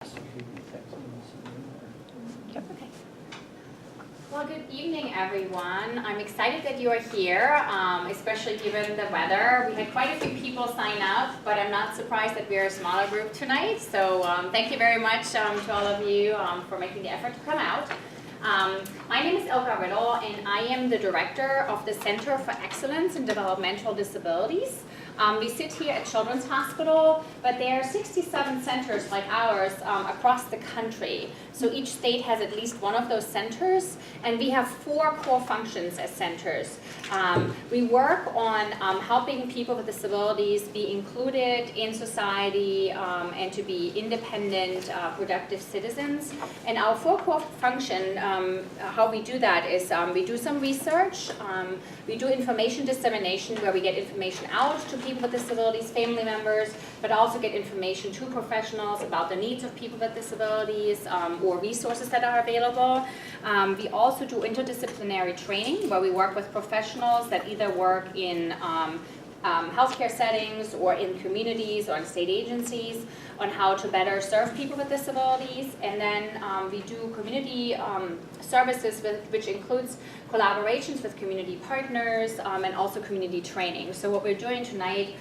Yep. Okay. Well, good evening, everyone. I'm excited that you are here, especially given the weather. We had quite a few people sign up, but I'm not surprised that we're a smaller group tonight. So thank you very much to all of you for making the effort to come out. My name is Ilka Riddle, and I am the director of the Center for Excellence in Developmental Disabilities. We sit here at Children's Hospital, but there are 67 centers like ours across the country. So each state has at least one of those centers, and we have 4 core functions as centers. We work on helping people with disabilities be included in society and to be independent, productive citizens. And our 4 core function, how we do that is we do some research, we do information dissemination where we get information out to people with disabilities, family members, but also get information to professionals about the needs of people with disabilities or resources that are available. We also do interdisciplinary training where we work with professionals that either work in healthcare settings or in communities or in state agencies on how to better serve people with disabilities. And then we do community services which includes collaborations with community partners and also community training. So what we're doing tonight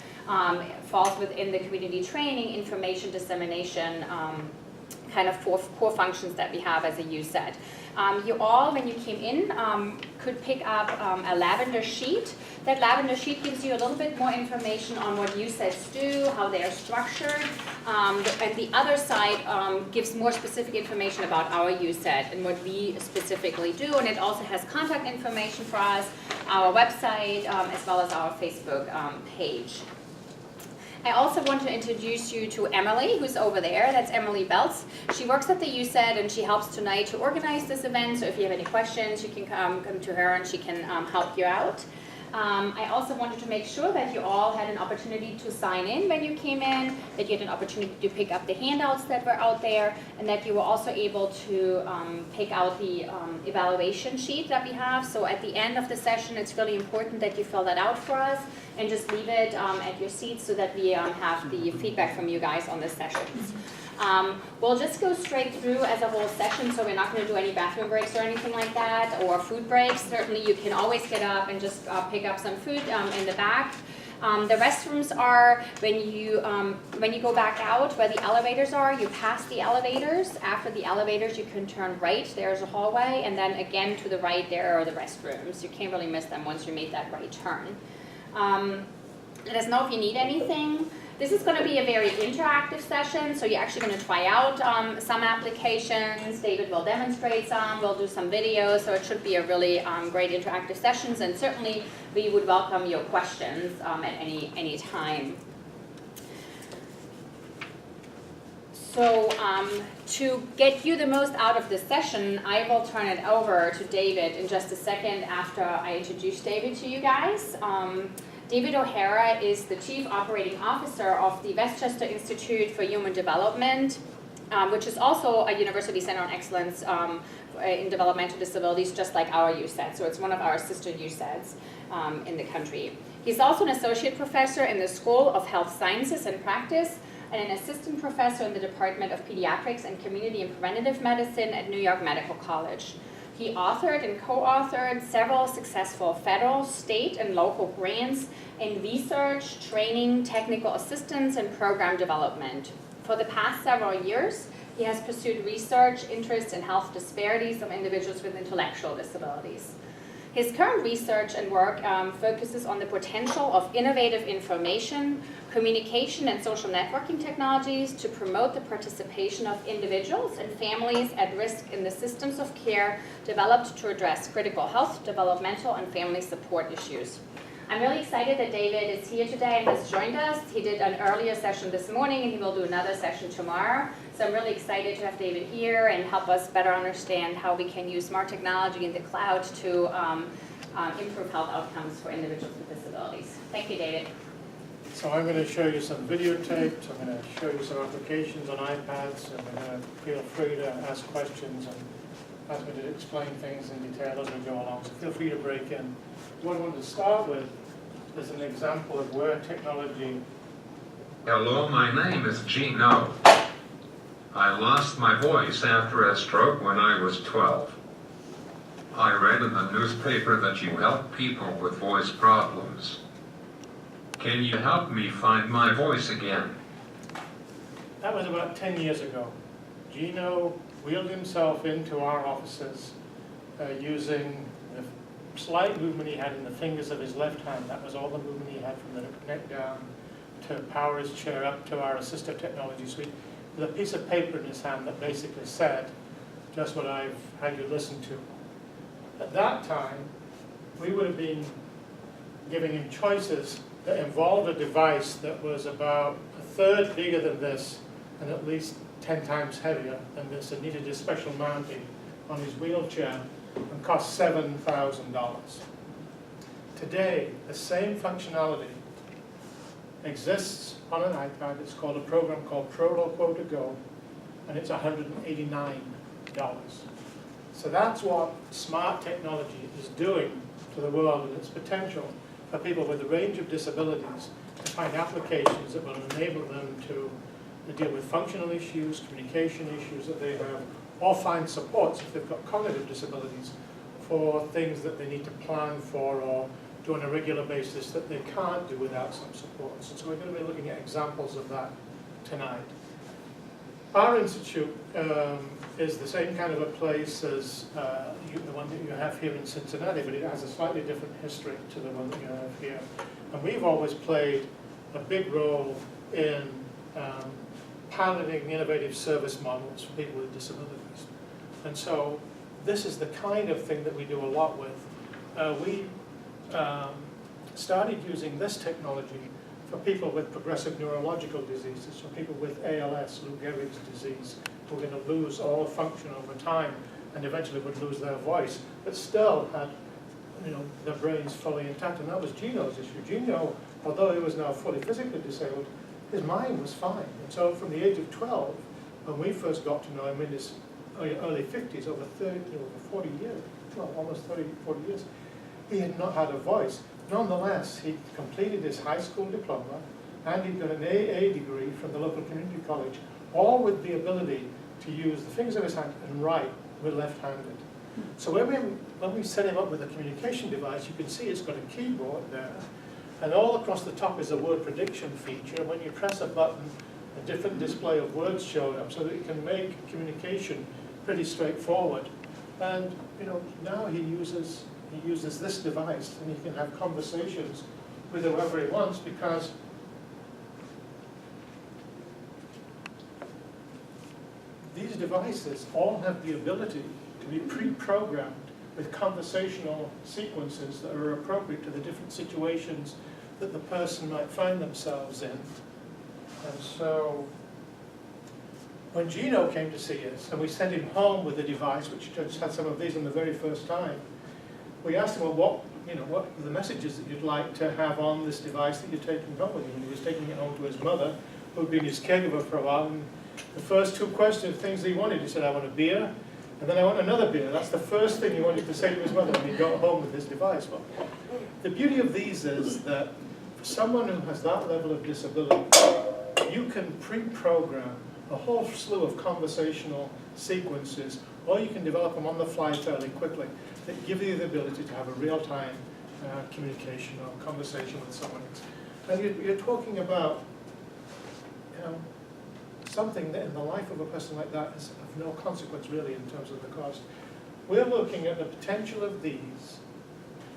falls within the community training, information dissemination, kind of 4 core functions that we have as a UCEDD. You all, when you came in, could pick up a lavender sheet. That lavender sheet gives you a little bit more information on what UCEDDs do, how they are structured. And the other side gives more specific information about our UCEDD and what we specifically do. And it also has contact information for us, our website, as well as our Facebook page. I also want to introduce you to Emily, who's over there. That's Emily Belts. She works at the UCEDD and she helps tonight to organize this event. So if you have any questions, you can come to her and she can help you out. I also wanted to make sure that you all had an opportunity to sign in when you came in, that you had an opportunity to pick up the handouts that were out there, and that you were also able to pick out the evaluation sheet that we have. So at the end of the session, it's really important that you fill that out for us and just leave it at your seats so that we have the feedback from you guys on the sessions. We'll just go straight through as a whole session, so we're not going to do any bathroom breaks or anything like that, or food breaks. Certainly you can always get up and just pick up some food in the back. The restrooms are when you go back out where the elevators are, you pass the elevators. After the elevators you can turn right, there's a hallway, and then again to the right there are the restrooms. You can't really miss them once you make that right turn. Let us know if you need anything. This is going to be a very interactive session, so you're actually going to try out some applications. David will demonstrate some, we'll do some videos, so it should be a really great interactive sessions, and certainly we would welcome your questions at any time. So to get you the most out of this session, I will turn it over to David in just a second after I introduce David to you guys. David O'Hara is the Chief Operating Officer of the Westchester Institute for Human Development, which is also a University Center on Excellence in Developmental Disabilities, just like our UCEDD. So it's one of our sister UCEDDs in the country. He's also an Associate Professor in the School of Health Sciences and Practice and an Assistant Professor in the Department of Pediatrics and Community and Preventative Medicine at New York Medical College. He authored and co-authored several successful federal, state, and local grants in research, training, technical assistance, and program development. For the past several years, he has pursued research interests in health disparities of individuals with intellectual disabilities. His current research and work focuses on the potential of innovative information, communication, and social networking technologies to promote the participation of individuals and families at risk in the systems of care developed to address critical health, developmental, and family support issues. I'm really excited that David is here today and has joined us. He did an earlier session this morning and he will do another session tomorrow. So I'm really excited to have David here and help us better understand how we can use smart technology in the cloud to improve health outcomes for individuals with disabilities. Thank you, David. So I'm going to show you some videotapes, I'm going to show you some applications on iPads, and we're going to feel free to ask questions and ask me to explain things in detail as we go along. So feel free to break in. What I want to start with is an example of where technology... Hello, my name is Gino. I lost my voice after a stroke when I was 12. I read in the newspaper that you help people with voice problems. Can you help me find my voice again? That was about 10 years ago. Gino wheeled himself into our offices using the slight movement he had in the fingers of his left hand. That was all the movement he had from the neck down to power his chair up to our assistive technology suite, with a piece of paper in his hand that basically said just what I've had you listen to. At that time, we would have been giving him choices that involved a device that was about a third bigger than this and at least 10 times heavier than this. It needed a special mounting on his wheelchair and cost $7,000. Today, the same functionality exists on an iPad. It's called a program called Protocol to Go, and it's $189. So that's what smart technology is doing to the world and its potential for people with a range of disabilities to find applications that will enable them to deal with functional issues, communication issues that they have, or find supports if they've got cognitive disabilities for things that they need to plan for or do on a regular basis that they can't do without some supports. And so we're going to be looking at examples of that tonight. Our institute is the same kind of a place as the one that you have here in Cincinnati, but it has a slightly different history to the one that you have here. And we've always played a big role in piloting innovative service models for people with disabilities. And so this is the kind of thing that we do a lot with. We started using this technology for people with progressive neurological diseases, so people with ALS, Lou Gehrig's disease, who are going to lose all function over time and eventually would lose their voice, but still had their brains fully intact. And that was Gino's issue. Gino, although he was now fully physically disabled, his mind was fine. And so from the age of 12, when we first got to know him in his early 50s, over 40 years, well, almost 30, 40 years, he had not had a voice. Nonetheless, he completed his high school diploma and he got an AA degree from the local community college, all with the ability to use the fingers of his hand and write with left-handed. So when we set him up with a communication device, you can see it's got a keyboard there, and all across the top is a word prediction feature. When you press a button, a different display of words show up so that it can make communication pretty straightforward. And now he uses this device, and he can have conversations with whoever he wants, because these devices all have the ability to be pre-programmed with conversational sequences that are appropriate to the different situations that the person might find themselves in. And so when Gino came to see us, and we sent him home with the device, which just had some of these on the very first time, we asked him, well, what are the messages that you'd like to have on this device that you're taking home with you? And he was taking it home to his mother, who had been his caregiver for a while. And the first two questions, things he wanted, he said, I want a beer, and then I want another beer. That's the first thing he wanted to say to his mother when he got home with his device. But the beauty of these is that for someone who has that level of disability, you can pre-program a whole slew of conversational sequences, or you can develop them on the fly fairly quickly that give you the ability to have a real-time communication or conversation with someone else. And you're talking about something that in the life of a person like that is of no consequence really in terms of the cost. We're looking at the potential of these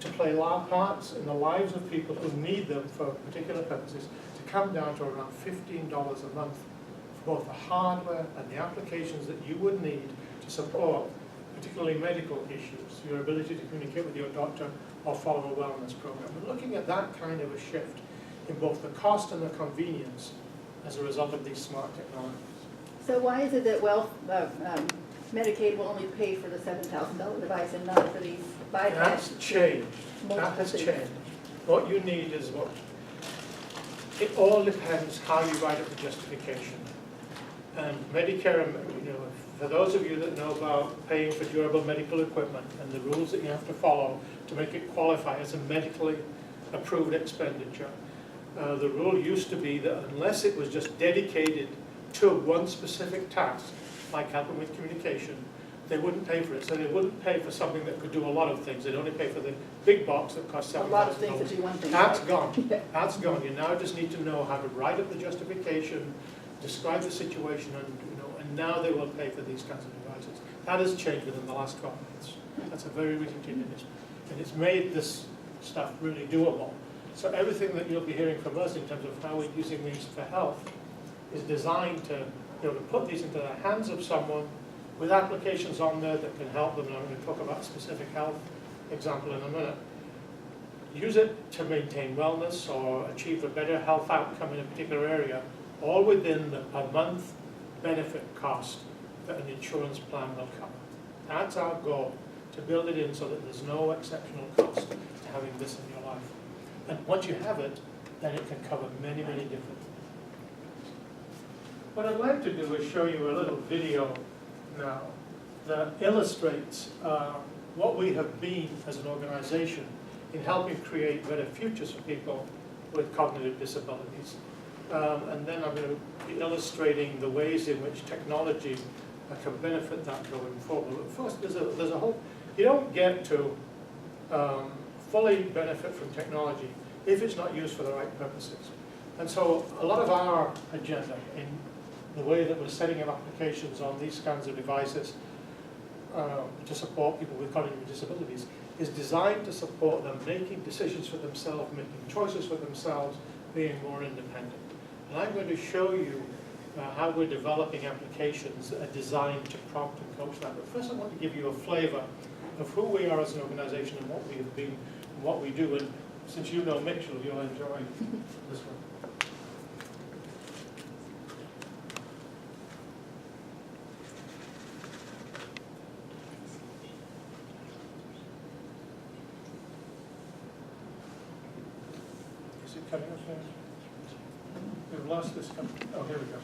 to play parts in the lives of people who need them for particular purposes to come down to around $15 a month for both the hardware and the applications that you would need to support particularly medical issues, your ability to communicate with your doctor or follow a wellness program. We're looking at that kind of a shift in both the cost and the convenience as a result of these smart technologies. So why is it that Medicaid will only pay for the $7,000 device and not for these bypass? That's changed. That has changed. What you need is it all depends how you write up the justification. And Medicare, for those of you that know about paying for durable medical equipment and the rules that you have to follow to make it qualify as a medically approved expenditure, the rule used to be that unless it was just dedicated to one specific task, like helping with communication, they wouldn't pay for it. So they wouldn't pay for something that could do a lot of things. They'd only pay for the big box that costs A $7,000. lot of things that do one thing. That's right? gone. Yeah. That's gone. You now just need to know how to write up the justification, describe the situation, and now they will pay for these kinds of devices. That has changed within the last 12 months. That's a very recent change, and it's made this stuff really doable. So everything that you'll be hearing from us in terms of how we're using these for health is designed to be able to put these into the hands of someone with applications on there that can help them. And I'm going to talk about a specific health example in a minute. Use it to maintain wellness or achieve a better health outcome in a particular area, all within the per month benefit cost that an insurance plan will cover. That's our goal, to build it in so that there's no exceptional cost to having this in your life. And once you have it, then it can cover many, many different things. What I'd like to do is show you a little video now that illustrates what we have been as an organization in helping create better futures for people with cognitive disabilities. And then I'm going to be illustrating the ways in which technology can benefit that going forward. But first, there's a whole, you don't get to fully benefit from technology if it's not used for the right purposes. And so a lot of our agenda in the way that we're setting up applications on these kinds of devices to support people with cognitive disabilities is designed to support them making decisions for themselves, making choices for themselves, being more independent. And I'm going to show you how we're developing applications that are designed to prompt and coach that. But first I want to give you a flavor of who we are as an organization and what we have been and what we do. And since you know Mitchell, you'll enjoy this one. Is it coming up there? We've lost this. Oh, here we go.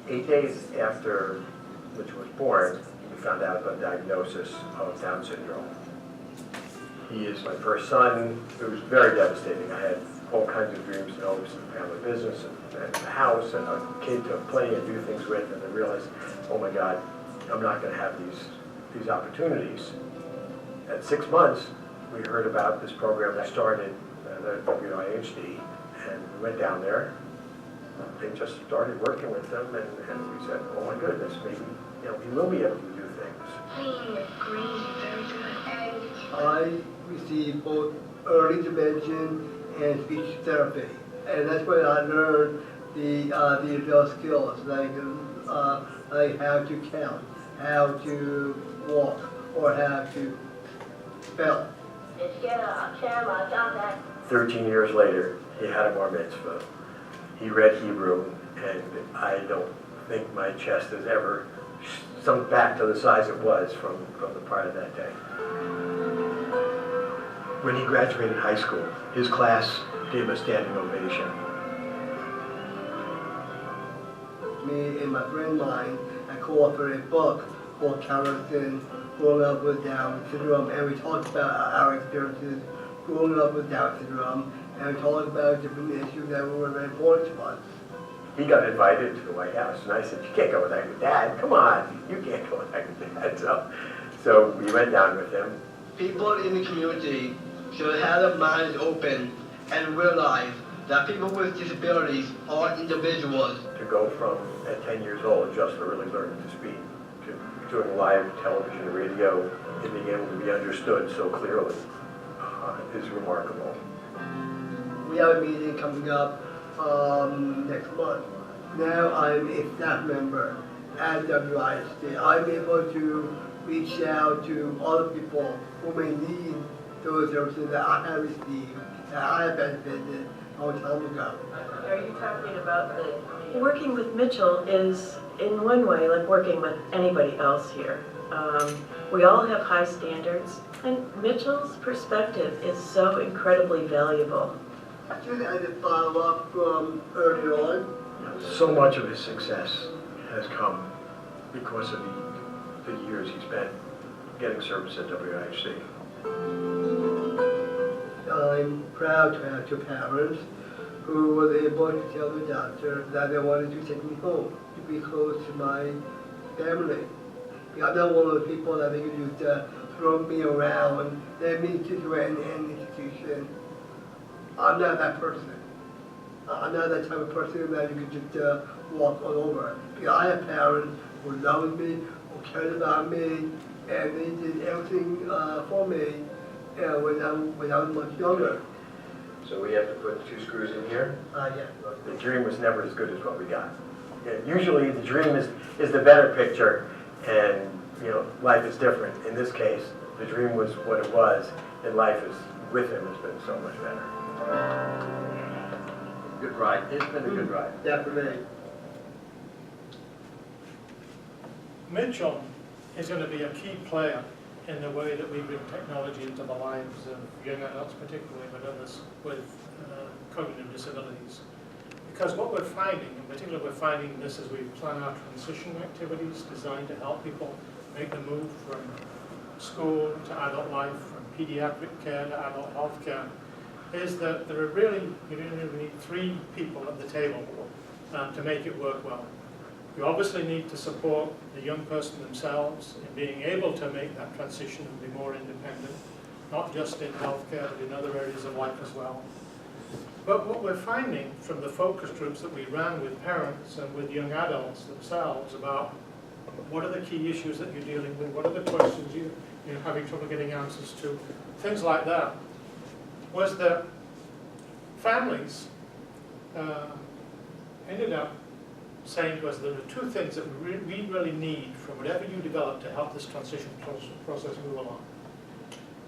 Eight days after Mitchell was born, we found out about the diagnosis of Down syndrome. He is my first son. It was very devastating. I had all kinds of dreams to oversee the family business and the house and a kid to play and do things with, and I realized, oh my God, I'm not going to have these opportunities. At 6 months, we heard about this program that started, the UCUCEDD, and we went down there. They just started working with them, and we said, oh my goodness, maybe we will be able to do things. I received both early intervention and speech therapy, and that's when I learned the adult skills, like how to count, how to walk, or how to spell. 13 years later, he had a bar mitzvah. He read Hebrew, and I don't think my chest has ever sunk back to the size it was from the part of that day. When he graduated high school, his class gave a standing ovation. Me and my friend of mine, I co-authored a book called Character Growing Up with Down Syndrome, and we talked about our experiences growing up with Down syndrome, and we talked about different issues that were very important to us. He got invited to the White House, and I said, you can't go with that with Dad. Come on, you can't go with that with Dad. So we went down with him. People in the community should have their minds open and realize that people with disabilities are individuals. To go from, at 10 years old, just for really learning to speak, to doing live television and radio, and being able to be understood so clearly is remarkable. We have a meeting coming up next month. Now I'm a staff member at WISD. I'm able to reach out to other people who may need those services that I have received, that I have benefited a long time ago. Are you talking about the working with Mitchell is in one way like working with anybody else here. We all have high standards, and Mitchell's perspective is so incredibly valuable. Just as a follow-up from early on, So much of his success has come because of the years he spent getting service at WIHC. I'm proud to have two parents who were able to tell the doctor that they wanted to take me home to be close to my family. I'm not one of the people that they could just throw me around, let me to do any institution. I'm not that person. I'm not that type of person that you could just walk all over. Because I have parents who loved me, who cared about me, and they did everything for me when I was much younger. So we have to put 2 screws in here. Yeah. The dream was never as good as what we got. Usually the dream is the better picture, and life is different. In this case, the dream was what it was, and life is with him has been so much better. Good ride. It's been a good ride. Definitely. Mitchell is going to be a key player in the way that we bring technology into the lives of young adults particularly, but others with cognitive disabilities. Because what we're finding, in particular we're finding this as we plan our transition activities designed to help people make the move from school to adult life, from pediatric care to adult health care, is that there are really, you need 3 people at the table to make it work well. You obviously need to support the young person themselves in being able to make that transition and be more independent, not just in healthcare, but in other areas of life as well. But what we're finding from the focus groups that we ran with parents and with young adults themselves about what are the key issues that you're dealing with, what are the questions you're having trouble getting answers to, things like that, was that families ended up saying to us there are 2 things that we really need from whatever you develop to help this transition process move along.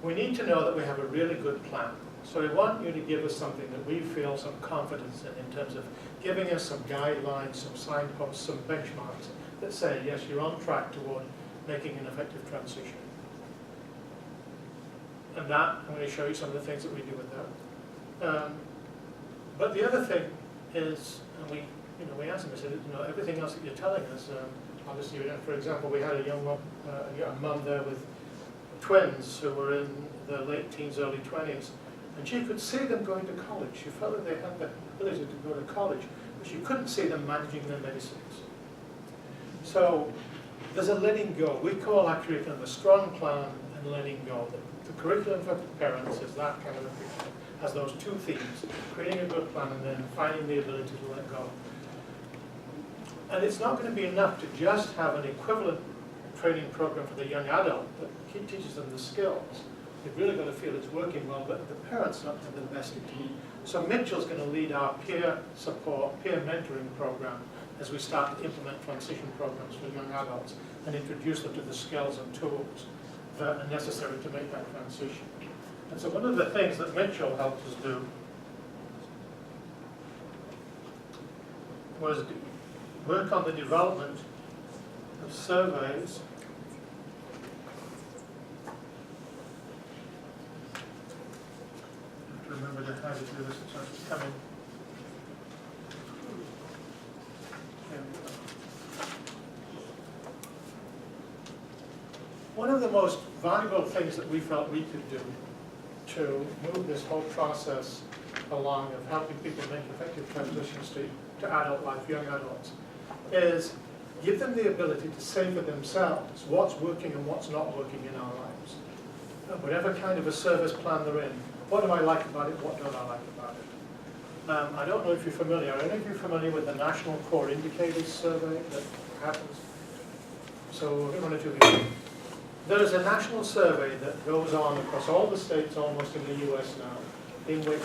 We need to know that we have a really good plan. So we want you to give us something that we feel some confidence in terms of giving us some guidelines, some signposts, some benchmarks that say, yes, you're on track toward making an effective transition. And that, I'm going to show you some of the things that we do with that. But the other thing is, and we asked them, we said, everything else that you're telling us, obviously, for example, we had a young mum there with twins who were in their late teens, early 20s, and she could see them going to college. She felt that they had the ability to go to college, but she couldn't see them managing their medicines. So there's a letting go. We call our curriculum a strong plan and letting go. The curriculum for parents is that kind of a picture, has those 2 themes, creating a good plan and then finding the ability to let go. And it's not going to be enough to just have an equivalent training program for the young adult that teaches them the skills. They've really got to feel it's working well, but the parents not have the best team. So Mitchell's going to lead our peer support, peer mentoring program as we start to implement transition programs for young adults and introduce them to the skills and tools that are necessary to make that transition. And so one of the things that Mitchell helped us do was work on the development of surveys remember how to do this, it's coming. There we go. One of the most valuable things that we felt we could do to move this whole process along of helping people make effective transitions to adult life, young adults, is give them the ability to say for themselves what's working and what's not working in our lives. Whatever kind of a service plan they're in, what do I like about it, what don't I like about it? I don't know if you're familiar, are any of you familiar with the National Core Indicators survey that happens? So, one or two of you. There is a national survey that goes on across all the states almost in the US now, in which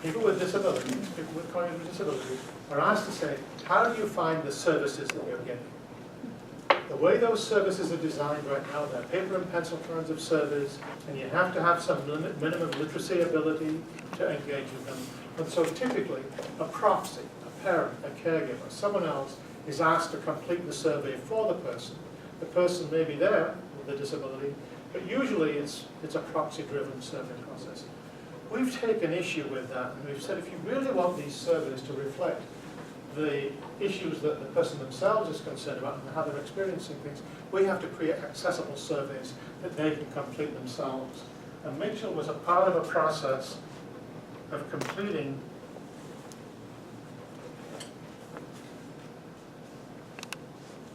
people with disabilities, people with cognitive disabilities, are asked to say, how do you find the services that you're getting? The way those services are designed right now, they're paper and pencil kinds of surveys, and you have to have some minimum literacy ability to engage with them. And so typically, a proxy, a parent, a caregiver, someone else is asked to complete the survey for the person. The person may be there with a disability, but usually it's a proxy-driven survey process. We've taken issue with that, and we've said if you really want these surveys to reflect the issues that the person themselves is concerned about and how they're experiencing things, we have to create accessible surveys that they can complete themselves. And Mitchell was a part of a process of completing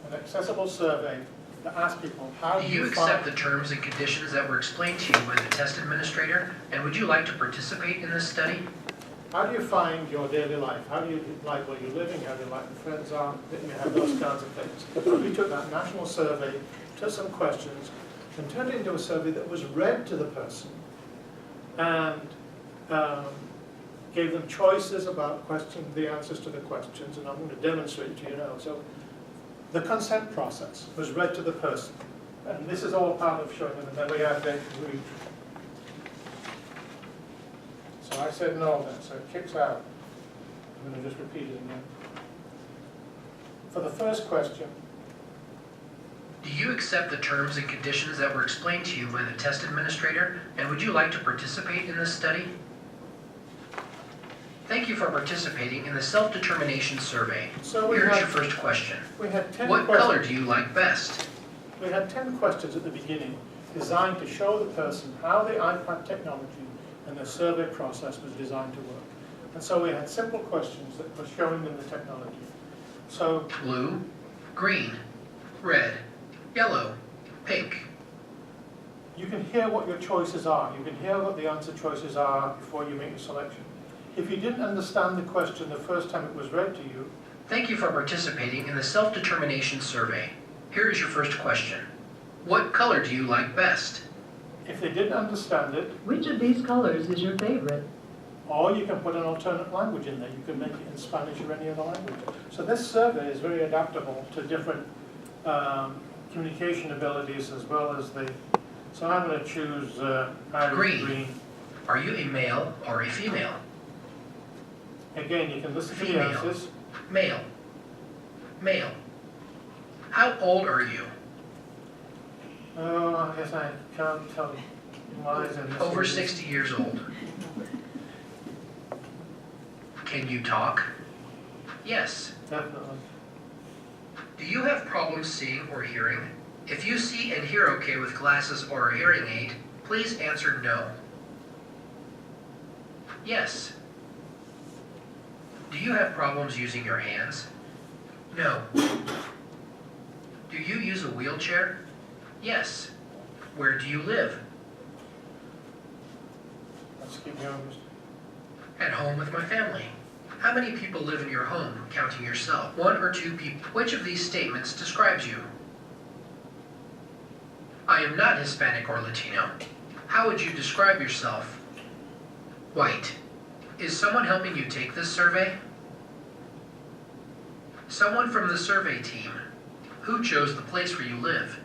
an accessible survey that asks people, how Do you accept the terms and conditions that were explained to you by the test administrator? And would you like to participate in this study? How do you find your daily life? How do you like where you're living? How do you like the friends are? You have those kinds of things. So we took that national survey, took some questions, and turned it into a survey that was read to the person and gave them choices about the answers to the questions, and I'm going to demonstrate to you now. So the consent process was read to the person, and this is all part of showing them, and then we had they could read. So I said no then, so it kicks out. I'm going to just repeat it again. For the first question, Do you accept the terms and conditions that were explained to you by the test administrator? And would you like to participate in this study? Thank you for participating in the self-determination survey. So Here's your first question. we had 10 What questions. color do you like best? We had 10 questions at the beginning designed to show the person how the iPad technology and the survey process was designed to work. And so we had simple questions that were showing them the technology. So Blue, green, red, yellow, pink. you can hear what your choices are. You can hear what the answer choices are before you make your selection. If you didn't understand the question the first time it was read to you, Thank you for participating in the self-determination survey. Here is your first question. What color do you like best? if they didn't understand it, Which of these colors is your favorite? or you can put an alternate language in there. You can make it in Spanish or any other language. So this survey is very adaptable to different communication abilities as well as the... So I'm going to choose Irish green. Are you a male or a female? Again, you can listen to the Female. answers. Male. Male. How old are you? Oh, I guess I can't tell lies in this. Over one. 60 years old. Can you talk? Yes. Definitely. Do you have problems seeing or hearing? If you see and hear okay with glasses or a hearing aid, please answer no. Yes. Do you have problems using your hands? No. Do you use a wheelchair? Yes. Where do you live? Let's keep going. At home with my family. How many people live in your home, counting yourself? 1 or 2 people. Which of these statements describes you? I am not Hispanic or Latino. How would you describe yourself? White. Is someone helping you take this survey? Someone from the survey team. Who chose the place where you live?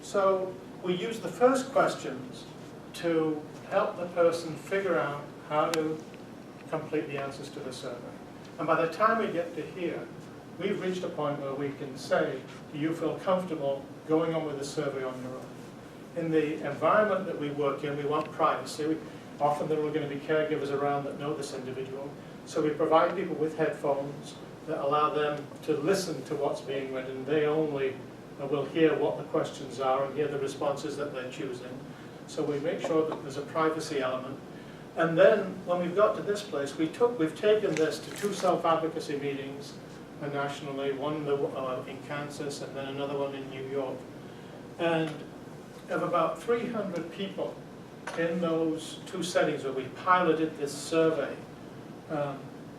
So we use the first questions to help the person figure out how to complete the answers to the survey. And by the time we get to here, we've reached a point where we can say, do you feel comfortable going on with the survey on your own? In the environment that we work in, we want privacy. Often there are going to be caregivers around that know this individual. So we provide people with headphones that allow them to listen to what's being read, and they only will hear what the questions are and hear the responses that they're choosing. So we make sure that there's a privacy element. And then when we've got to this place, we've taken this to 2 self-advocacy meetings nationally, one in Kansas and then another one in New York. And of about 300 people in those 2 settings where we piloted this survey,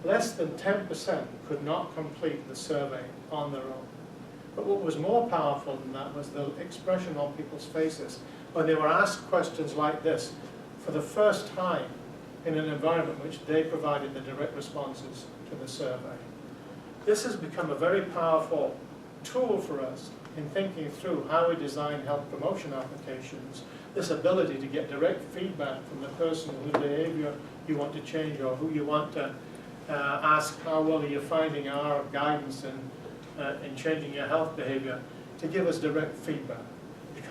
less than 10% could not complete the survey on their own. But what was more powerful than that was the expression on people's faces when they were asked questions like this for the first time in an environment in which they provided the direct responses to the survey. This has become a very powerful tool for us in thinking through how we design health promotion applications, this ability to get direct feedback from the person whose behavior you want to change or who you want to ask how well are you finding our guidance in changing your health behavior, to give us direct feedback.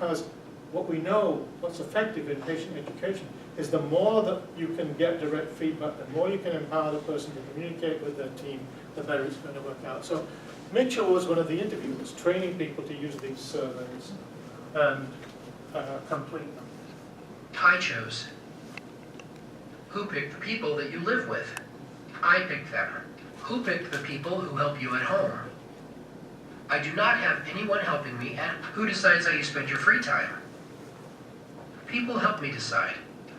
because what we know, what's effective in patient education, is the more that you can get direct feedback, the more you can empower the person to communicate with their team, the better it's going to work out. So Mitchell was one of the interviewers, training people to use these surveys and complete them. I chose. Who picked the people that you live with? I picked them. Who picked the people who help you at home? I do not have anyone helping me at who decides how you spend your free time? People help me decide.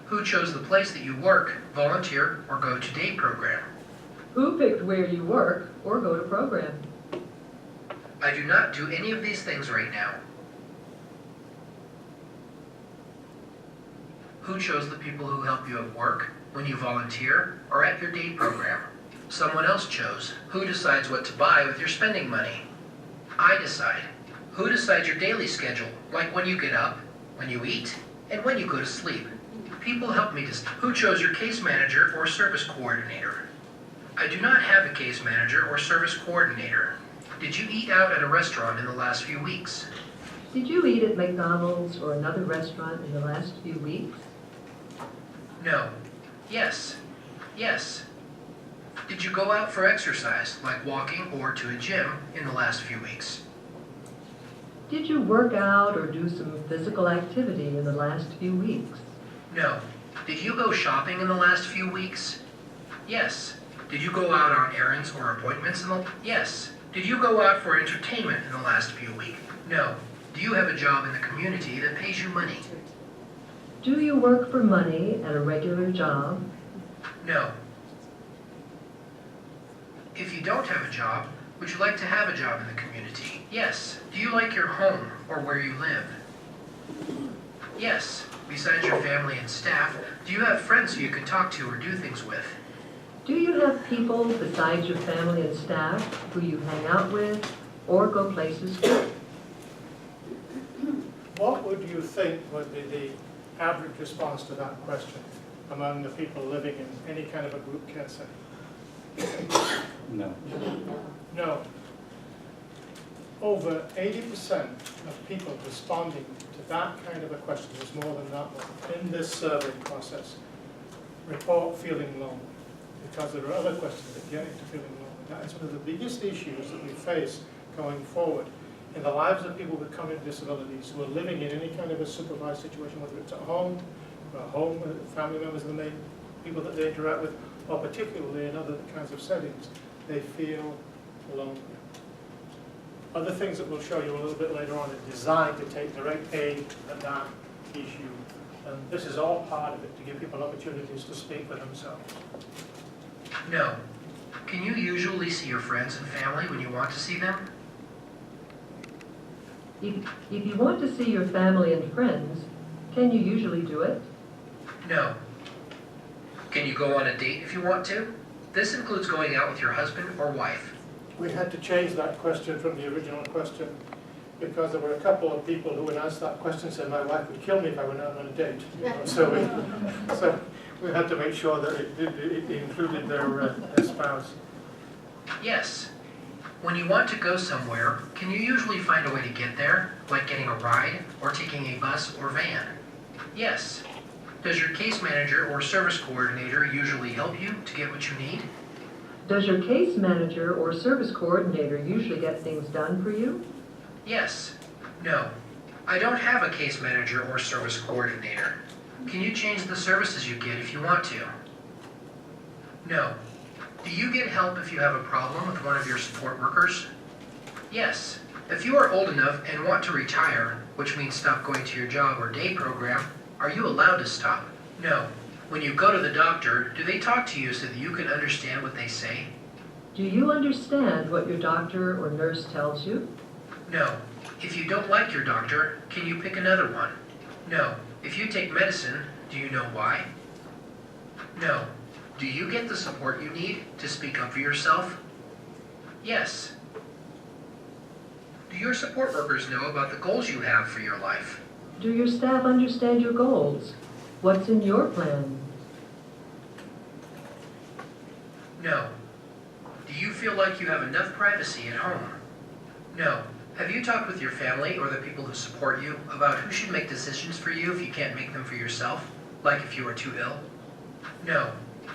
Who chose the place that you work, volunteer, or go to day program? Who picked where you work or go to program? I do not do any of these things right now. Who chose the people who help you at work, when you volunteer, or at your day program? Someone else chose. Who decides what to buy with your spending money? I decide. Who decides your daily schedule, like when you get up, when you eat, and when you go to sleep? People help me decide. Who chose your case manager or service coordinator? I do not have a case manager or service coordinator. Did you eat out at a restaurant in the last few weeks? Did you eat at McDonald's or another restaurant in the last few weeks? No. Yes. Yes. Did you go out for exercise, like walking or to a gym, in the last few weeks? Did you work out or do some physical activity in the last few weeks? No. Did you go shopping in the last few weeks? Yes. Did you go out on errands or appointments in the... Yes. Did you go out for entertainment in the last few weeks? No. Do you have a job in the community that pays you money? Do you work for money at a regular job? No. If you don't have a job, would you like to have a job in the community? Yes. Do you like your home or where you live? Yes. Besides your family and staff, do you have friends who you can talk to or do things with? Do you have people besides your family and staff who you hang out with or go places with? What would you think would be the average response to that question among the people living in any kind of a group care setting? No. No. Over 80% of people responding to that kind of a question, there's more than that one, in this survey process, report feeling lonely. Because there are other questions that get into feeling lonely. That is one of the biggest issues that we face going forward in the lives of people with cognitive disabilities who are living in any kind of a supervised situation, whether it's at home, or at home with family members of the main people that they interact with, or particularly in other kinds of settings, they feel lonely. Other things that we'll show you a little bit later on are designed to take direct aid at that issue. And this is all part of it, to give people opportunities to speak for themselves. No. Can you usually see your friends and family when you want to see them? If you want to see your family and friends, can you usually do it? No. Can you go on a date if you want to? This includes going out with your husband or wife. We had to change that question from the original question because there were a couple of people who, when asked that question, said, my wife would kill me if I went out on a date. You know? So we had to make sure that it included their spouse. Yes. When you want to go somewhere, can you usually find a way to get there, like getting a ride or taking a bus or van? Yes. Does your case manager or service coordinator usually help you to get what you need? Does your case manager or service coordinator usually get things done for you? Yes. No. I don't have a case manager or service coordinator. Can you change the services you get if you want to? No. Do you get help if you have a problem with one of your support workers? Yes. If you are old enough and want to retire, which means stop going to your job or day program, are you allowed to stop? No. When you go to the doctor, do they talk to you so that you can understand what they say? Do you understand what your doctor or nurse tells you? No. If you don't like your doctor, can you pick another one? No. If you take medicine, do you know why? No. Do you get the support you need to speak up for yourself? Yes. Do your support workers know about the goals you have for your life? Do your staff understand your goals? What's in your plan? No. Do you feel like you have enough privacy at home? No. Have you talked with your family or the people who support you about who should make decisions for you if you can't make them for yourself, like if you are too ill? No.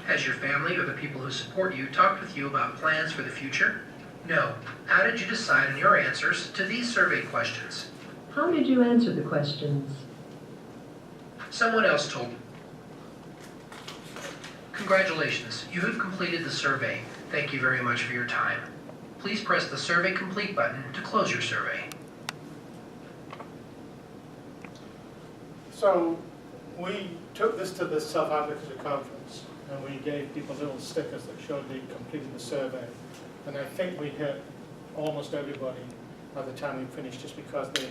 Has your family or the people who support you talked with you about plans for the future? No. How did you decide on your answers to these survey questions? How did you answer the questions? Someone else told me. Congratulations, you have completed the survey. Thank you very much for your time. Please press the Survey Complete button to close your survey. So we took this to the self-advocacy conference, and we gave people little stickers that showed they completed the survey. And I think we hit almost everybody by the time we finished, just because they,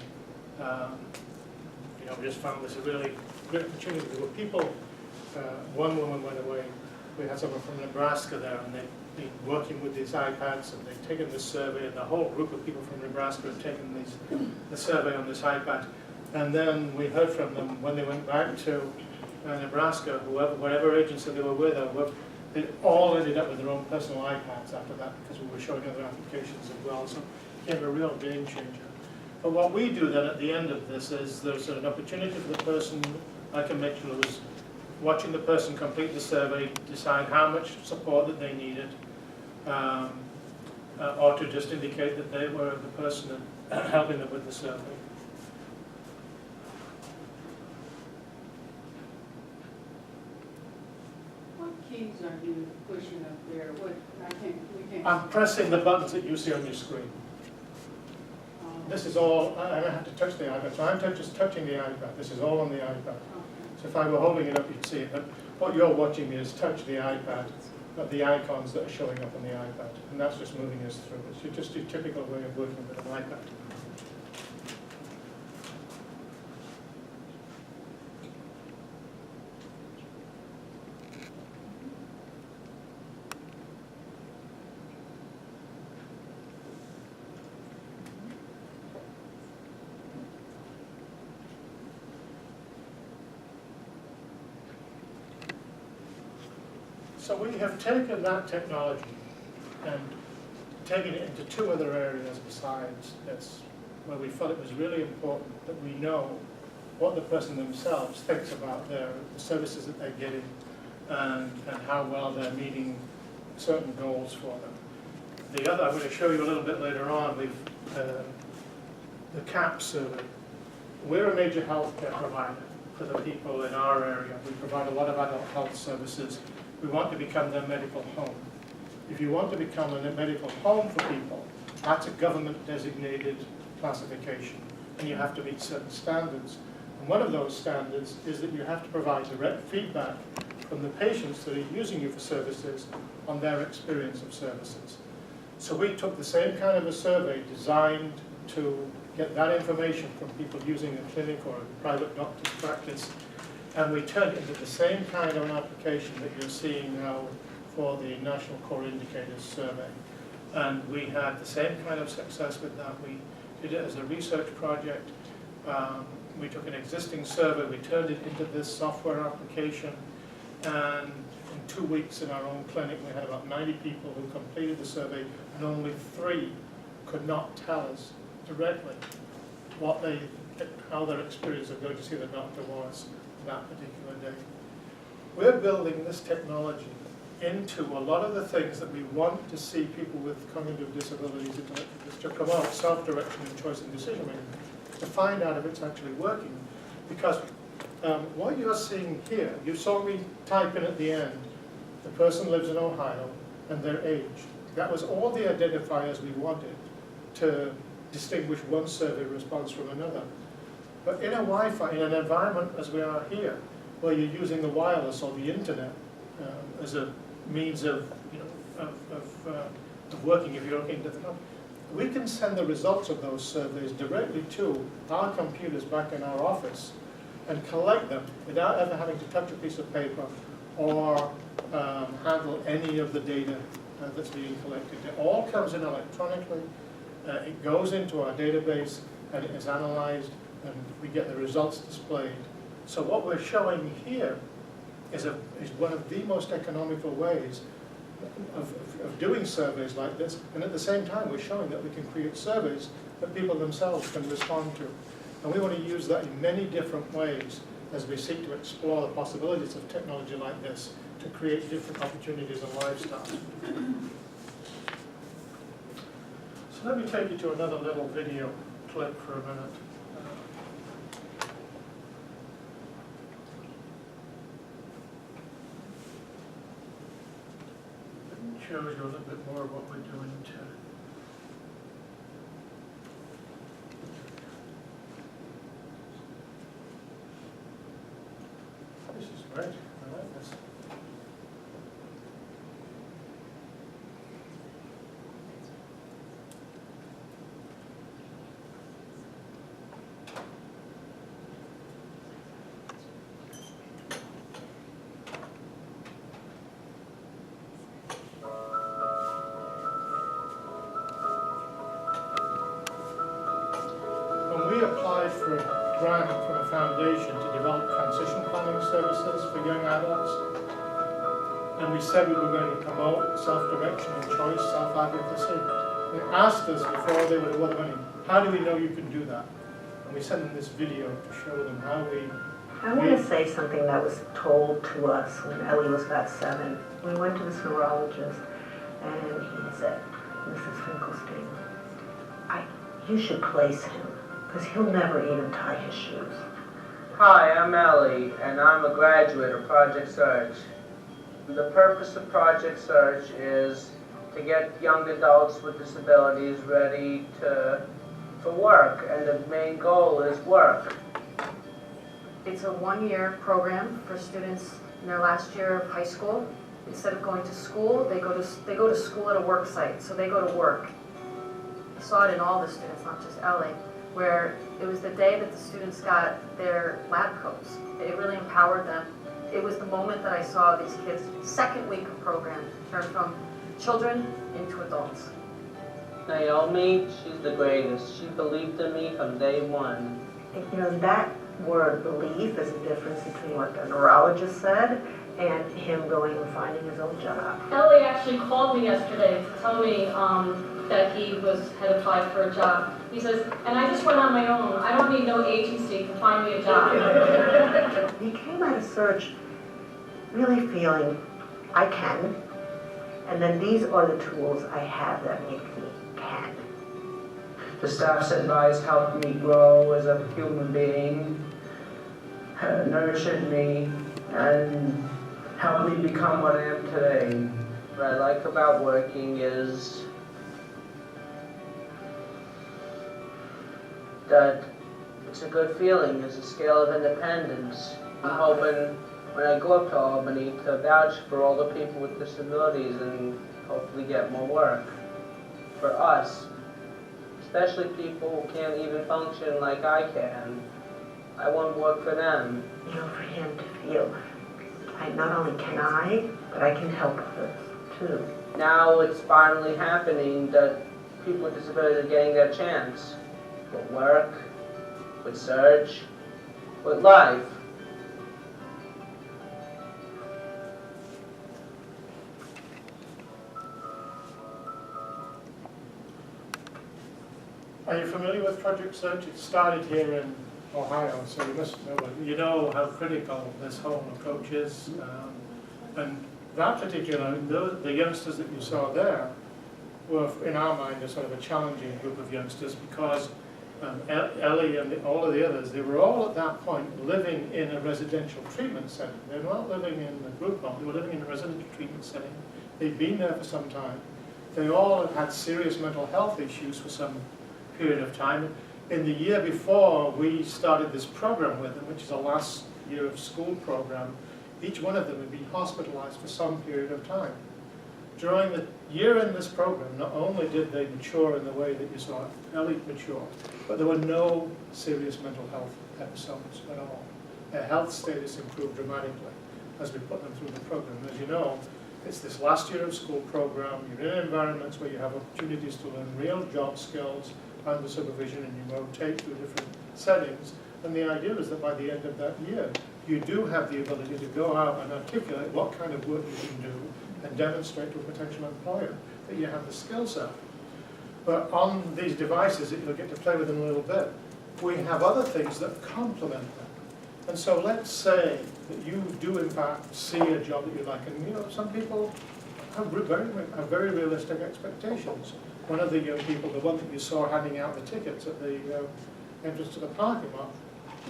we just found this a really great opportunity. There were people, one woman went away, we had someone from Nebraska there, and they'd been working with these iPads, and they'd taken this survey, and the whole group of people from Nebraska had taken the survey on this iPad. And then we heard from them when they went back to Nebraska, whatever agency they were with, they all ended up with their own personal iPads after that, because we were showing other applications as well. So it became a real game changer. But what we do then at the end of this is there's an opportunity for the person, like Mitchell, who's watching the person complete the survey, decide how much support that they needed, or to just indicate that they were the person helping them with the survey. What keys are you pushing up there? We can't. I'm pressing the buttons that you see on your screen. This is all, I don't have to touch the iPad, so I'm just touching the iPad. This is all on the iPad. So if I were holding it up, you'd see it. But what you're watching is touch the iPad, but the icons that are showing up on the iPad. And that's just moving us through. It's just a typical way of working with an iPad. So we have taken that technology and taken it into two other areas besides this, where we felt it was really important that we know what the person themselves thinks about the services that they're getting and how well they're meeting certain goals for them. The other, I'm going to show you a little bit later on, the CAP survey. We're a major healthcare provider for the people in our area. We provide a lot of adult health services. We want to become their medical home. If you want to become a medical home for people, that's a government-designated classification, and you have to meet certain standards. And one of those standards is that you have to provide direct feedback from the patients that are using you for services on their experience of services. So we took the same kind of a survey designed to get that information from people using a clinic or a private doctor's practice, and we turned it into the same kind of an application that you're seeing now for the National Core Indicators Survey. And we had the same kind of success with that. We did it as a research project. We took an existing survey, we turned it into this software application, and in 2 weeks in our own clinic we had about 90 people who completed the survey, and only 3 could not tell us directly how their experience of going to see the doctor was that particular day. We're building this technology into a lot of the things that we want to see people with cognitive disabilities to promote self-direction and choice and decision making, to find out if it's actually working. Because what you're seeing here, you saw me type in at the end, the person lives in Ohio and their age. That was all the identifiers we wanted to distinguish one survey response from another. But in a Wi-Fi, in an environment as we are here, where you're using the wireless or the internet as a means of, of working, if you're looking to the company, we can send the results of those surveys directly to our computers back in our office and collect them without ever having to touch a piece of paper or handle any of the data that's being collected. It all comes in electronically, it goes into our database, and it is analyzed, and we get the results displayed. So what we're showing here is one of the most economical ways of doing surveys like this, and at the same time we're showing that we can create surveys that people themselves can respond to. And we want to use that in many different ways as we seek to explore the possibilities of technology like this to create different opportunities and lifestyles. So let me take you to another little video clip for a minute. It shows you a little bit more of what we're doing to this is great. I like this. When we applied for a grant from a foundation to develop transition planning services for young adults, and we said we were going to promote self-direction and choice, self-advocacy, they asked us before they would award the money, how do we know you can do that? And we sent them this video to show them how we... I want to say something that was told to us when Ellie was about 7. We went to this neurologist, and he said, Mrs. Finkelstein, you should place him, because he'll never even tie his shoes. Hi, I'm Ellie, and I'm a graduate of Project Search. The purpose of Project Search is to get young adults with disabilities ready for work, and the main goal is work. It's a one-year program for students in their last year of high school. Instead of going to school, they go to school at a work site, so they go to work. I saw it in all the students, not just Ellie, where it was the day that the students got their lab coats. It really empowered them. It was the moment that I saw these kids, second week of program, turn from children into adults. Naomi, she's the greatest. She believed in me from day one. You know, that word belief is the difference between what the neurologist said and him going and finding his own job. Ellie actually called me yesterday to tell me that he had applied for a job. He says, and I just went on my own. I don't need no agency to find me a job. He came out of search really feeling, I can, and then these are the tools I have that make me can. The staff's advice helped me grow as a human being, nurtured me, and helped me become what I am today. What I like about working is that it's a good feeling, it's a scale of independence. I'm hoping when I go up to Albany to vouch for all the people with disabilities and hopefully get more work for us, especially people who can't even function like I can. I want to work for them. You know, for him to feel, not only can I, but I can help others too. Now it's finally happening that people with disabilities are getting their chance. With work, with search, with life. Are you familiar with Project Search? It started here in Ohio, so you must know it. You know how critical this whole approach is. And that particular, the youngsters that you saw there were, in our mind, a sort of a challenging group of youngsters because Ellie and all of the others, they were all at that point living in a residential treatment setting. They were not living in a group home, they were living in a residential treatment setting. They'd been there for some time. They all had serious mental health issues for some period of time. In the year before we started this program with them, which is a last year of school program, each one of them had been hospitalized for some period of time. During the year in this program, not only did they mature in the way that you saw Ellie mature, but there were no serious mental health episodes at all. Their health status improved dramatically as we put them through the program. As you know, it's this last year of school program. You're in environments where you have opportunities to learn real job skills under supervision, and you rotate through different settings. And the idea is that by the end of that year, you do have the ability to go out and articulate what kind of work you can do and demonstrate to a potential employer that you have the skill set. But on these devices that you'll get to play with in a little bit, we have other things that complement them. And so let's say that you do in fact see a job that you like, and you know, some people have very realistic expectations. One of the young people, the one that you saw handing out the tickets at the entrance to the parking lot,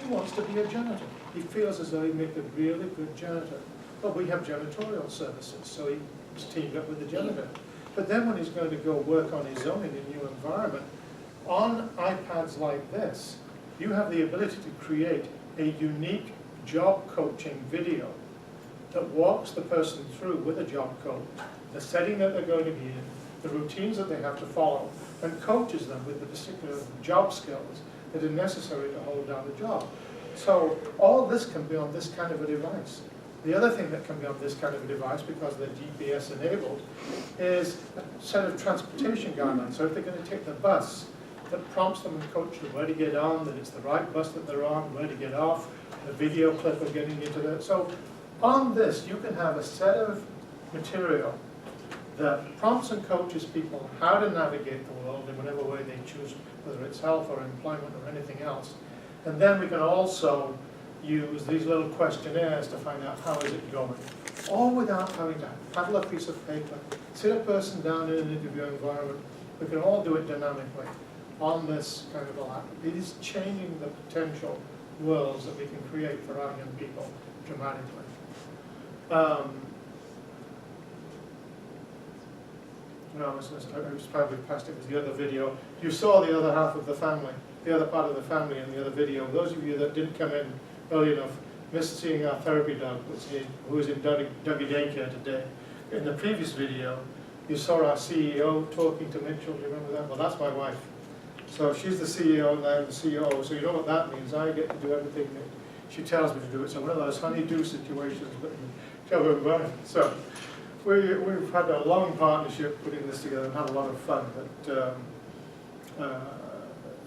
he wants to be a janitor. He feels as though he'd make a really good janitor. But we have janitorial services, so he's teamed up with the janitor. But then when he's going to go work on his own in a new environment, on iPads like this, you have the ability to create a unique job coaching video that walks the person through with a job coach, the setting that they're going to be in, the routines that they have to follow, and coaches them with the particular job skills that are necessary to hold down the job. So all this can be on this kind of a device. The other thing that can be on this kind of a device, because they're GPS enabled, is a set of transportation guidelines. So if they're going to take the bus, that prompts them and coaches them where to get on, that it's the right bus that they're on, where to get off, a video clip of getting into that. So on this, you can have a set of material that prompts and coaches people how to navigate the world in whatever way they choose, whether it's health or employment or anything else. And then we can also use these little questionnaires to find out how is it going, all without having to paddle a piece of paper, sit a person down in an interview environment. We can all do it dynamically on this kind of a lab. It is changing the potential worlds that we can create for our young people dramatically. No, I was probably past it, was the other video. You saw the other half of the family, the other part of the family in the other video. Those of you that didn't come in early enough missed seeing our therapy dog, who was in Dougie daycare today. In the previous video, you saw our CEO talking to Mitchell. Do you remember that? Well, that's my wife. So she's the CEO and I'm the CEO, so you know what that means. I get to do everything that she tells me to do. It's one of those honey-do situations, but in the environment. So we've had a long partnership putting this together and had a lot of fun. But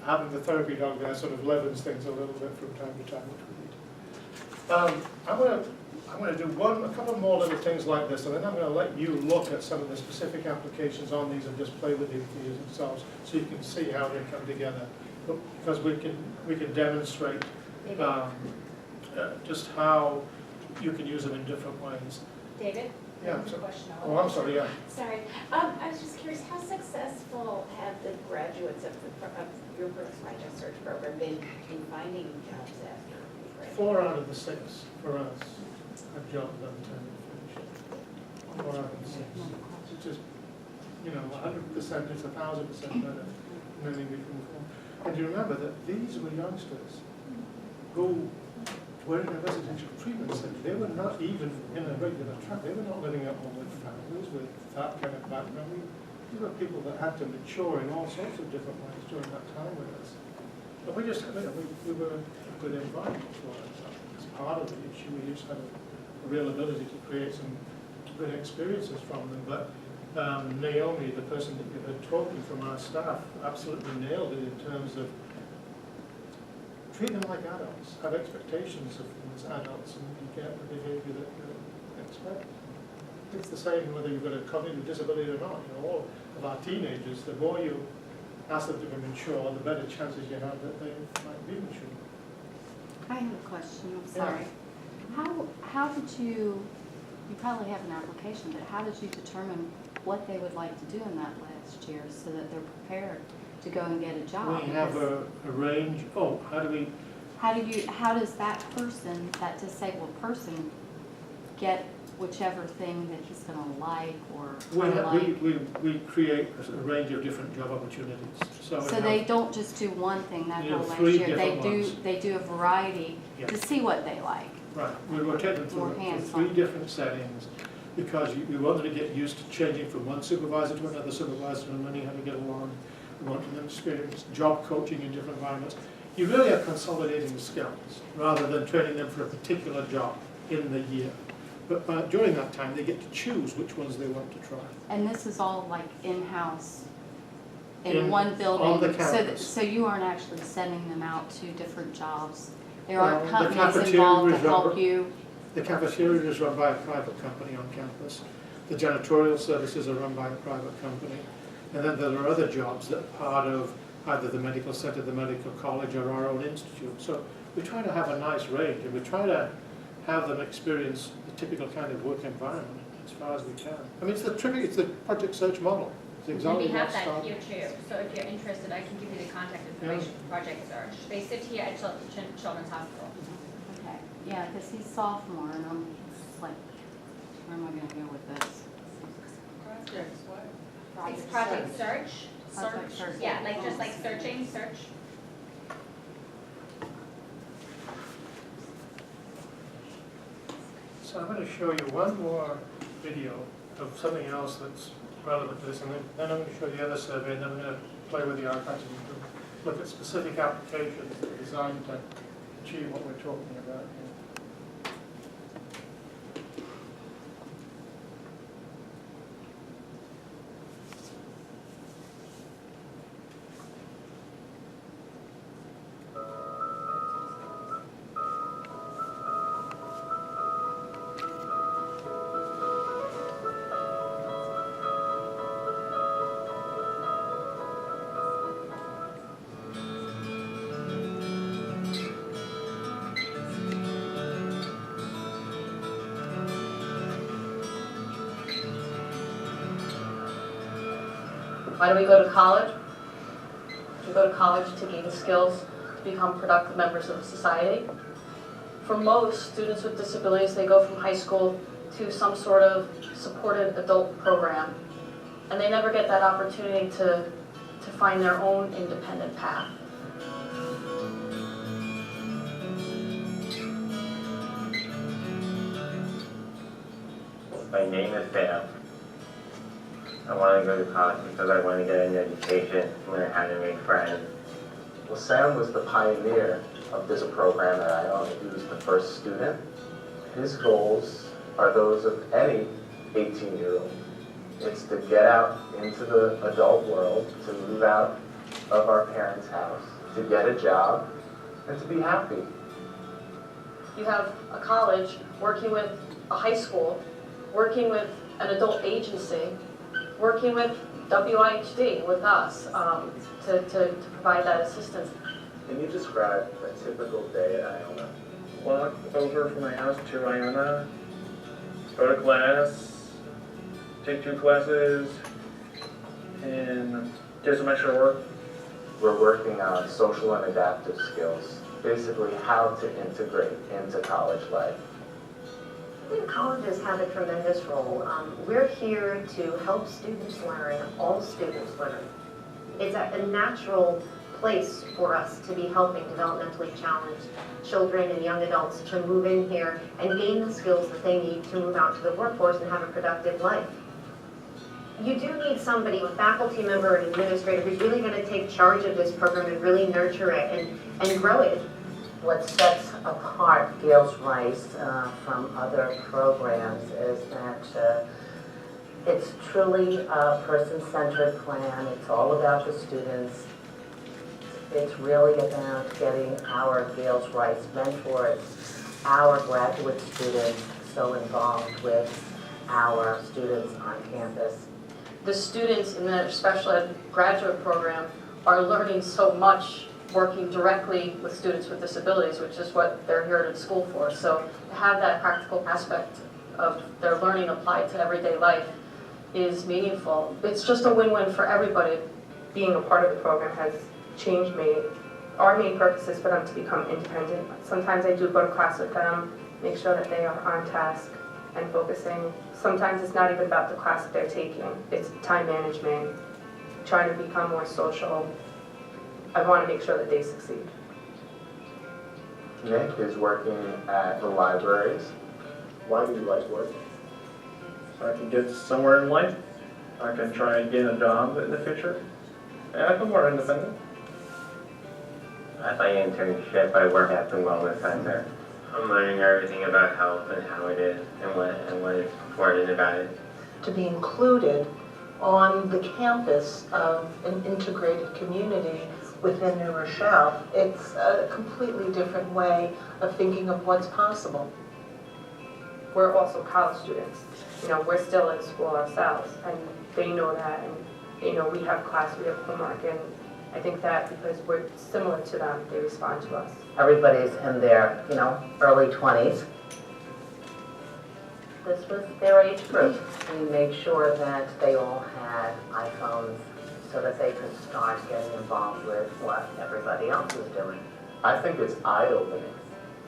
having the therapy dog there sort of leavens things a little bit from time to time, which we need. I'm going to do a couple more little things like this, and then I'm going to let you look at some of the specific applications on these and just play with these themselves, so you can see how they come together. Because we can demonstrate just how you can use them in different ways. David? Yeah. So, question. Oh, I'm sorry. Yeah. Sorry. I was just curious, how successful have the graduates of your Birthright Search program been in finding jobs after graduation? 4 out of the 6 for us have jobs by the time we finish. 4 out of the 6. It's just, 100%, it's 1,000% better than anything we can afford. And you remember that these were youngsters who were in a residential treatment center. They were not even in a regular track. They were not living at home with families with that kind of background. These were people that had to mature in all sorts of different ways during that time with us. But we just, we were a good environment for us. As part of the issue, we just had a real ability to create some good experiences from them. But Naomi, the person that you heard talking from our staff, absolutely nailed it in terms of treat them like adults, have expectations of them as adults, and you get the behavior that you expect. It's the same whether you've got a cognitive disability or not. All of our teenagers, the more you ask them to be mature, the better chances you have that they might be mature. I have a question, I'm sorry. How did you probably have an application, but how did you determine what they would like to do in that last year so that they're prepared to go and get a job? We have a range. How does that person, that disabled person, get whichever thing that he's going to like or we create a range of different job opportunities. So they don't just do one thing that whole last year. They do a variety to see what they like. Right. We rotate them through 3 different settings because you want them to get used to changing from one supervisor to another supervisor and learning how to get along. We want them to experience job coaching in different environments. You really are consolidating skills rather than training them for a particular job in the year. But during that time, they get to choose which ones they want to try. And this is all like in-house, in one building? On the campus. So you aren't actually sending them out to different jobs? There aren't companies involved to help you? The cafeteria is run by a private company on campus. The janitorial services are run by a private company. And then there are other jobs that are part of either the medical center, the medical college, or our own institute. So we try to have a nice range, and we try to have them experience the typical kind of work environment as far as we can. I mean, it's the project search model. It's And exactly we have what's that started. here too, so if you're interested, I can give you the contact information for Project Search. They sit here at Children's Hospital. Okay, yeah, because he's sophomore and I'm just like, where am I gonna go with this? Projects, what? It's Project Search. Project Search. Yeah, like just like searching, search. So I'm going to show you one more video of something else that's relevant to this, and then I'm going to show you the other survey, and then I'm going to play with the archives and look at specific applications that are designed to achieve what we're talking about here. Why do we go to college? We go to college to gain skills, to become productive members of society. For most students with disabilities, they go from high school to some sort of supported adult program, and they never get that opportunity to find their own independent path. My name is Sam. I want to go to college because I want to get an education, learn how to make friends. Well, Sam was the pioneer of this program that I own. He was the first student. His goals are those of any 18-year-old. It's to get out into the adult world, to move out of our parents' house, to get a job, and to be happy. You have a college working with a high school, working with an adult agency, working with WIHD, with us, to provide that assistance. Can you describe a typical day at Iona? Walk over from my house to Iona, go to class, take 2 classes, and do some extra work. We're working on social and adaptive skills, basically how to integrate into college life. I think colleges have a tremendous role. We're here to help students learn, all students learn. It's a natural place for us to be helping developmentally challenged children and young adults to move in here and gain the skills that they need to move out to the workforce and have a productive life. You do need somebody, a faculty member and administrator, who's really going to take charge of this program and really nurture it and grow it. What sets apart Gales Rice from other programs is that it's truly a person-centered plan. It's all about the students. It's really about getting our Gales Rice mentors, our graduate students, so involved with our students on campus. The students in the special ed graduate program are learning so much working directly with students with disabilities, which is what they're here at school for. So to have that practical aspect of their learning applied to everyday life is meaningful. It's just a win-win for everybody. Being a part of the program has changed me. Our main purpose is for them to become independent. Sometimes I do go to class with them, make sure that they are on task and focusing. Sometimes it's not even about the class that they're taking. It's time management, trying to become more social. I want to make sure that they succeed. Nick is working at the libraries. Why do you like working? So I can get somewhere in life. I can try and get a job in the future. And I feel more independent. At my internship, I work at the Wellness Center. I'm learning everything about health and how it is and what is important about it. To be included on the campus of an integrated community within New Rochelle, it's a completely different way of thinking of what's possible. We're also college students. You know, we're still in school ourselves, and they know that, and you know, we have class, we have homework, and I think that because we're similar to them, they respond to us. Everybody's in their, you know, early 20s. This was their age group. We made sure that they all had iPhones so that they could start getting involved with what everybody else was doing. I think it's eye-opening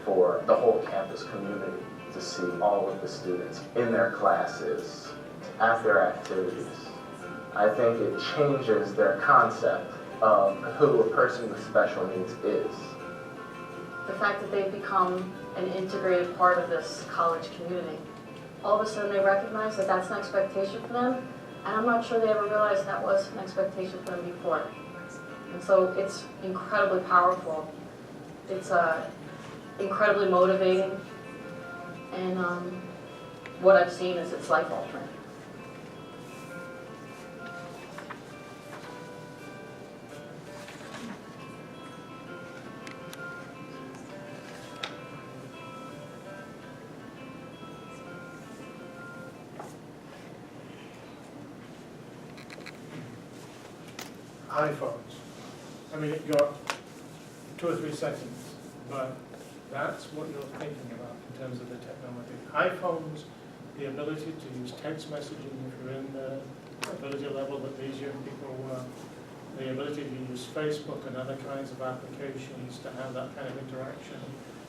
for the whole campus community to see all of the students in their classes, at their activities. I think it changes their concept of who a person with special needs is. The fact that they've become an integrated part of this college community. All of a sudden they recognize that that's an expectation for them, and I'm not sure they ever realized that was an expectation for them before. And so it's incredibly powerful. It's incredibly motivating, and what I've seen is it's life-altering. iPhones. I mean, it got 2 or 3 seconds, but that's what you're thinking about in terms of the technology. iPhones, the ability to use text messaging if you're in the ability level that these young people were, the ability to use Facebook and other kinds of applications to have that kind of interaction,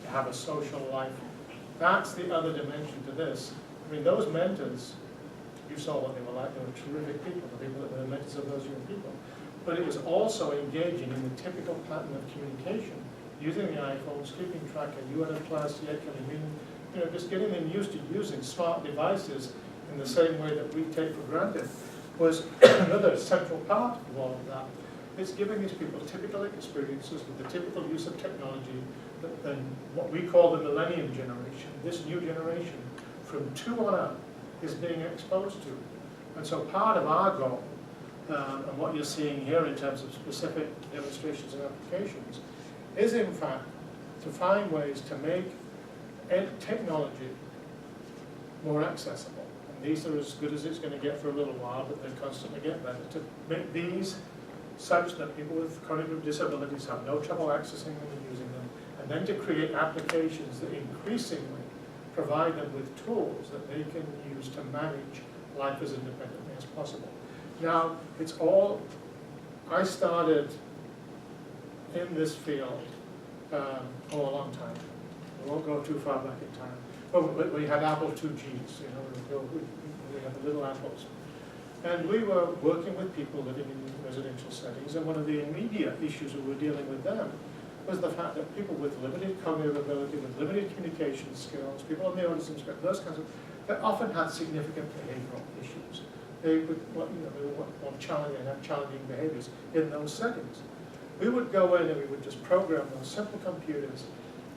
to have a social life. That's the other dimension to this. I mean, those mentors, you saw what they were like. They were terrific people, the people that were the mentors of those young people. But it was also engaging in the typical pattern of communication, using the iPhones, keeping track of you had a class yet coming in, you know, just getting them used to using smart devices in the same way that we take for granted was another central part of all of that. It's giving these people typical experiences with the typical use of technology that what we call the millennium generation, this new generation, from 2 on up, is being exposed to. And so part of our goal, and what you're seeing here in terms of specific demonstrations and applications, is in fact to find ways to make technology more accessible. And these are as good as it's going to get for a little while, but they constantly get better. To make these such that people with cognitive disabilities have no trouble accessing them and using them, and then to create applications that increasingly provide them with tools that they can use to manage life as independently as possible. Now, it's all, I started in this field a long time. We won't go too far back in time. But we had Apple IIGs, you know, we had the little apples. And we were working with people living in residential settings, and one of the immediate issues we were dealing with them was the fact that people with limited cognitive ability, with limited communication skills, people on the autism spectrum, those kinds of, they often had significant behavioral issues. They would, they would want challenging and have challenging behaviors in those settings. We would go in and we would just program those simple computers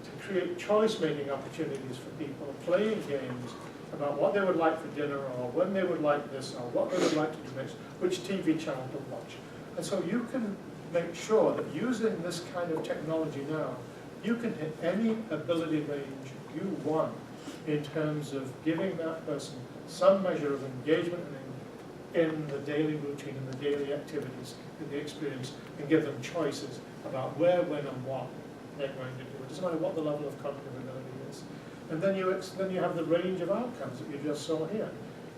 to create choice-making opportunities for people, playing games about what they would like for dinner, or when they would like this, or what they would like to do next, which TV channel to watch. And so you can make sure that using this kind of technology now, you can hit any ability range you want in terms of giving that person some measure of engagement in the daily routine and the daily activities that they experience, and give them choices about where, when, and what they're going to do. It doesn't matter what the level of cognitive ability is. And then you have the range of outcomes that you just saw here.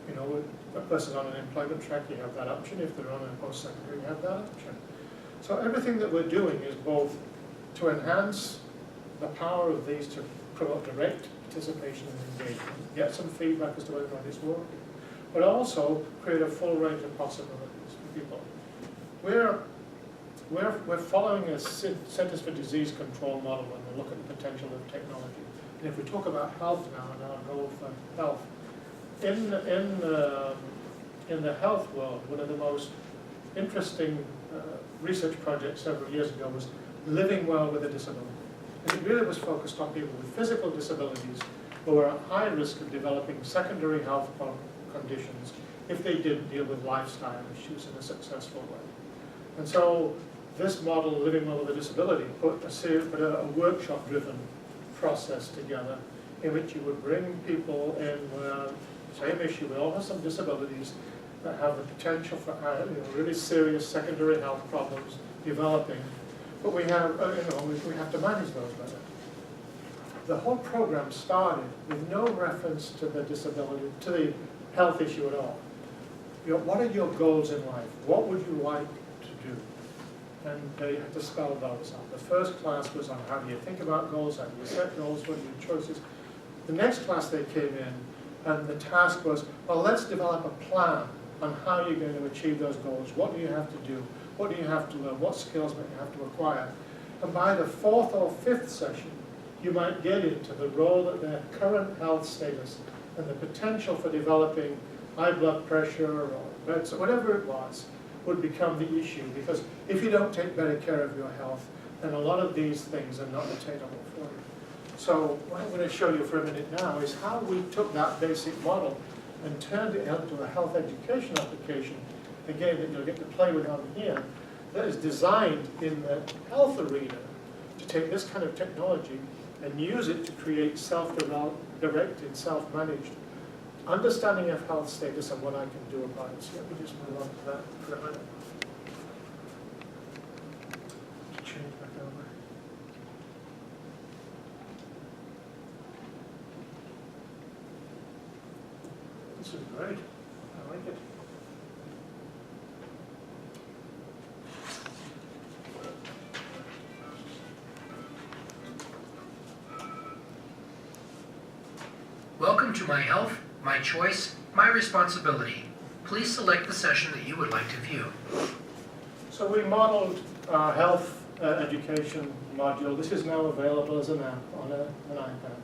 You know, if a person's on an employment track, you have that option. If they're on a post-secondary, you have that option. So everything that we're doing is both to enhance the power of these to promote direct participation and engagement, get some feedback as to whether or not it's working, but also create a full range of possibilities for people. We're following a Centers for Disease Control model when we look at the potential of technology. And if we talk about health now and our goal for health, in the health world, one of the most interesting research projects several years ago was living well with a disability. And it really was focused on people with physical disabilities who were at high risk of developing secondary health conditions if they didn't deal with lifestyle issues in a successful way. And so this model, Living Well with a Disability, put a workshop-driven process together in which you would bring people in, same issue, we all have some disabilities, that have the potential for really serious secondary health problems developing, but we have, we have to manage those better. The whole program started with no reference to the disability, to the health issue at all. What are your goals in life? What would you like to do? And they had to spell those out. The first class was on how do you think about goals, how do you set goals, what are your choices. The next class they came in, and the task was, well, let's develop a plan on how you're going to achieve those goals. What do you have to do? What do you have to learn? What skills might you have to acquire? And by the fourth or fifth session, you might get into the role that their current health status and the potential for developing high blood pressure or whatever it was would become the issue. Because if you don't take better care of your health, then a lot of these things are not attainable for you. So what I'm going to show you for a minute now is how we took that basic model and turned it into a health education application, again, that you'll get to play with on here, that is designed in the health arena to take this kind of technology and use it to create self-directed, self-managed understanding of health status and what I can do about it. So let me just move on to that for a minute. Change back over. This is great. I like it. Welcome to My Health, My Choice, My Responsibility. Please select the session that you would like to view. So we modeled our health education module. This is now available as an app on an iPad.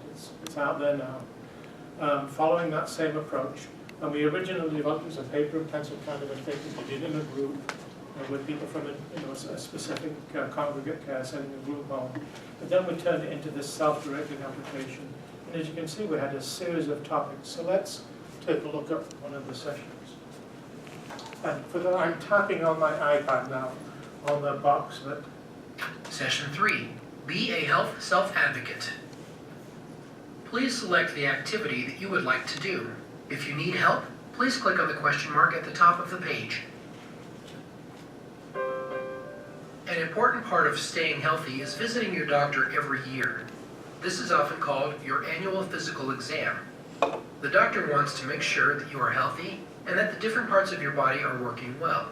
It's out there now. Following that same approach. And we originally developed as a paper and pencil kind of a thing that we did in a group with people from a specific congregate care setting, a group home. But then we turned it into this self-directed application. And as you can see, we had a series of topics. So let's take a look at one of the sessions. And for that, I'm tapping on my iPad now on the box. But Session 3, Be a Health Self-Advocate. Please select the activity that you would like to do. If you need help, please click on the question mark at the top of the page. An important part of staying healthy is visiting your doctor every year. This is often called your annual physical exam. The doctor wants to make sure that you are healthy and that the different parts of your body are working well.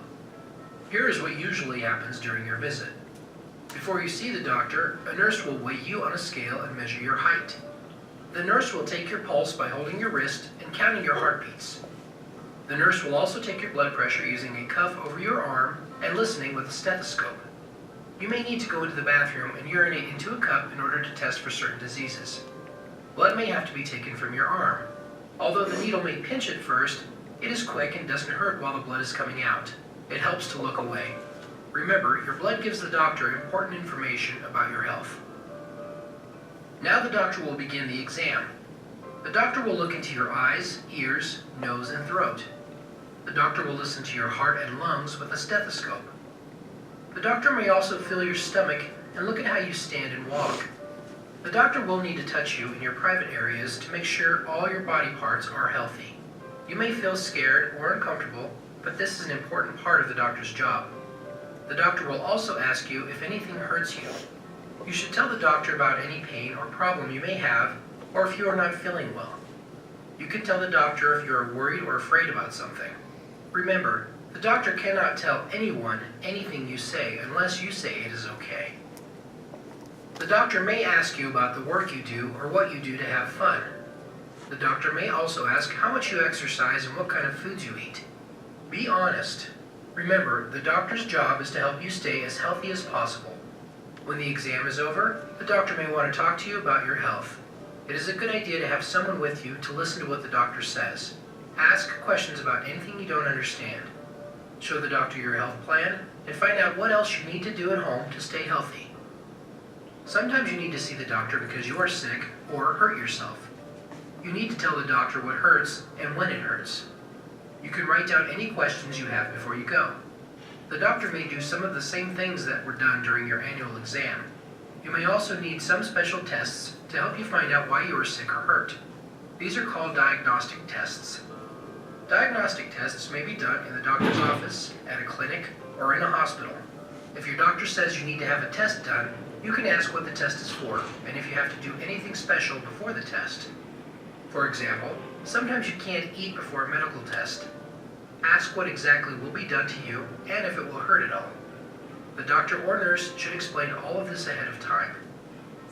Here is what usually happens during your visit. Before you see the doctor, a nurse will weigh you on a scale and measure your height. The nurse will take your pulse by holding your wrist and counting your heartbeats. The nurse will also take your blood pressure using a cuff over your arm and listening with a stethoscope. You may need to go into the bathroom and urinate into a cup in order to test for certain diseases. Blood may have to be taken from your arm. Although the needle may pinch at first, it is quick and doesn't hurt while the blood is coming out. It helps to look away. Remember, your blood gives the doctor important information about your health. Now the doctor will begin the exam. The doctor will look into your eyes, ears, nose, and throat. The doctor will listen to your heart and lungs with a stethoscope. The doctor may also feel your stomach and look at how you stand and walk. The doctor will need to touch you in your private areas to make sure all your body parts are healthy. You may feel scared or uncomfortable, but this is an important part of the doctor's job. The doctor will also ask you if anything hurts you. You should tell the doctor about any pain or problem you may have, or if you are not feeling well. You can tell the doctor if you are worried or afraid about something. Remember, the doctor cannot tell anyone anything you say unless you say it is okay. The doctor may ask you about the work you do or what you do to have fun. The doctor may also ask how much you exercise and what kind of foods you eat. Be honest. Remember, the doctor's job is to help you stay as healthy as possible. When the exam is over, the doctor may want to talk to you about your health. It is a good idea to have someone with you to listen to what the doctor says. Ask questions about anything you don't understand. Show the doctor your health plan and find out what else you need to do at home to stay healthy. Sometimes you need to see the doctor because you are sick or hurt yourself. You need to tell the doctor what hurts and when it hurts. You can write down any questions you have before you go. The doctor may do some of the same things that were done during your annual exam. You may also need some special tests to help you find out why you are sick or hurt. These are called diagnostic tests. Diagnostic tests may be done in the doctor's office, at a clinic, or in a hospital. If your doctor says you need to have a test done, you can ask what the test is for, and if you have to do anything special before the test. For example, sometimes you can't eat before a medical test. Ask what exactly will be done to you, and if it will hurt at all. The doctor or nurse should explain all of this ahead of time.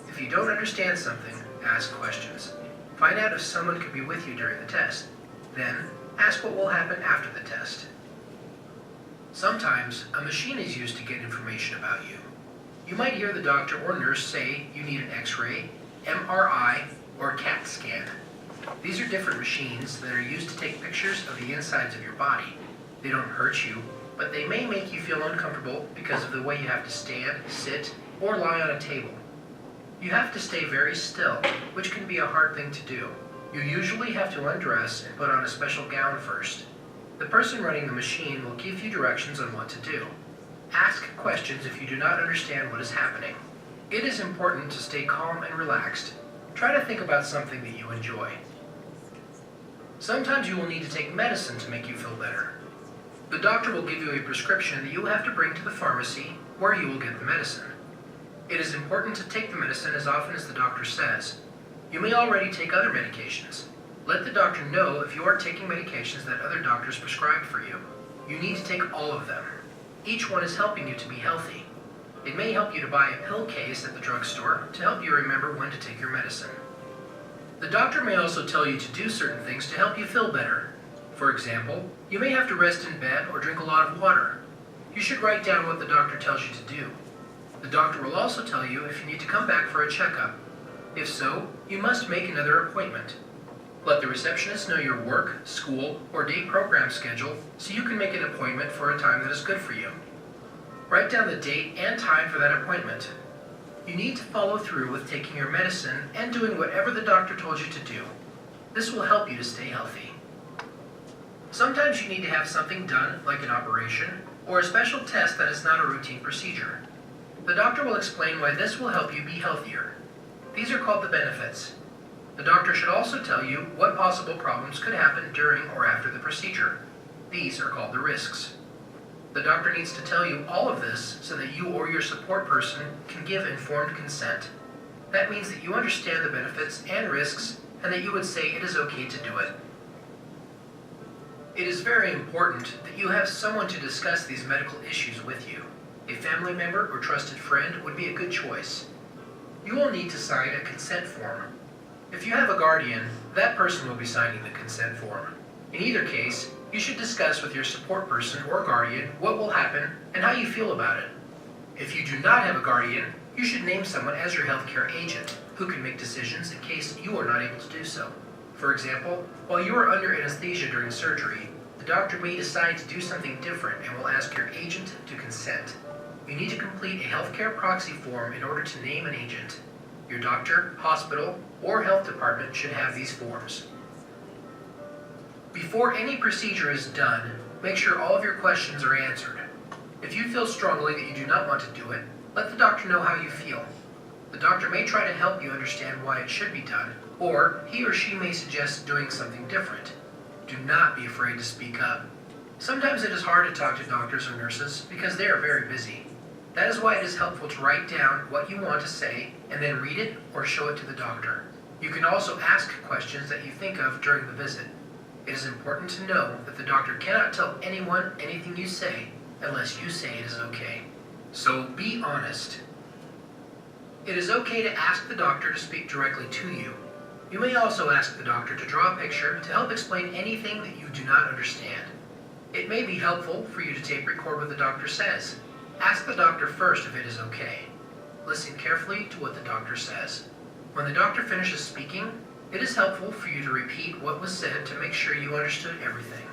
If you don't understand something, ask questions. Find out if someone could be with you during the test. Then, ask what will happen after the test. Sometimes, a machine is used to get information about you. You might hear the doctor or nurse say you need an X-ray, MRI, or CAT scan. These are different machines that are used to take pictures of the insides of your body. They don't hurt you, but they may make you feel uncomfortable because of the way you have to stand, sit, or lie on a table. You have to stay very still, which can be a hard thing to do. You usually have to undress and put on a special gown first. The person running the machine will give you directions on what to do. Ask questions if you do not understand what is happening. It is important to stay calm and relaxed. Try to think about something that you enjoy. Sometimes you will need to take medicine to make you feel better. The doctor will give you a prescription that you will have to bring to the pharmacy where you will get the medicine. It is important to take the medicine as often as the doctor says. You may already take other medications. Let the doctor know if you are taking medications that other doctors prescribed for you. You need to take all of them. Each one is helping you to be healthy. It may help you to buy a pill case at the drugstore to help you remember when to take your medicine. The doctor may also tell you to do certain things to help you feel better. For example, you may have to rest in bed or drink a lot of water. You should write down what the doctor tells you to do. The doctor will also tell you if you need to come back for a checkup. If so, you must make another appointment. Let the receptionist know your work, school, or day program schedule so you can make an appointment for a time that is good for you. Write down the date and time for that appointment. You need to follow through with taking your medicine and doing whatever the doctor told you to do. This will help you to stay healthy. Sometimes you need to have something done, like an operation, or a special test that is not a routine procedure. The doctor will explain why this will help you be healthier. These are called the benefits. The doctor should also tell you what possible problems could happen during or after the procedure. These are called the risks. The doctor needs to tell you all of this so that you or your support person can give informed consent. That means that you understand the benefits and risks and that you would say it is okay to do it. It is very important that you have someone to discuss these medical issues with you. A family member or trusted friend would be a good choice. You will need to sign a consent form. If you have a guardian, that person will be signing the consent form. In either case, you should discuss with your support person or guardian what will happen and how you feel about it. If you do not have a guardian, you should name someone as your healthcare agent who can make decisions in case you are not able to do so. For example, while you are under anesthesia during surgery, the doctor may decide to do something different and will ask your agent to consent. You need to complete a healthcare proxy form in order to name an agent. Your doctor, hospital, or health department should have these forms. Before any procedure is done, make sure all of your questions are answered. If you feel strongly that you do not want to do it, let the doctor know how you feel. The doctor may try to help you understand why it should be done, or he or she may suggest doing something different. Do not be afraid to speak up. Sometimes it is hard to talk to doctors or nurses because they are very busy. That is why it is helpful to write down what you want to say and then read it or show it to the doctor. You can also ask questions that you think of during the visit. It is important to know that the doctor cannot tell anyone anything you say unless you say it is okay. So be honest. It is okay to ask the doctor to speak directly to you. You may also ask the doctor to draw a picture to help explain anything that you do not understand. It may be helpful for you to tape record what the doctor says. Ask the doctor first if it is okay. Listen carefully to what the doctor says. When the doctor finishes speaking, it is helpful for you to repeat what was said to make sure you understood everything.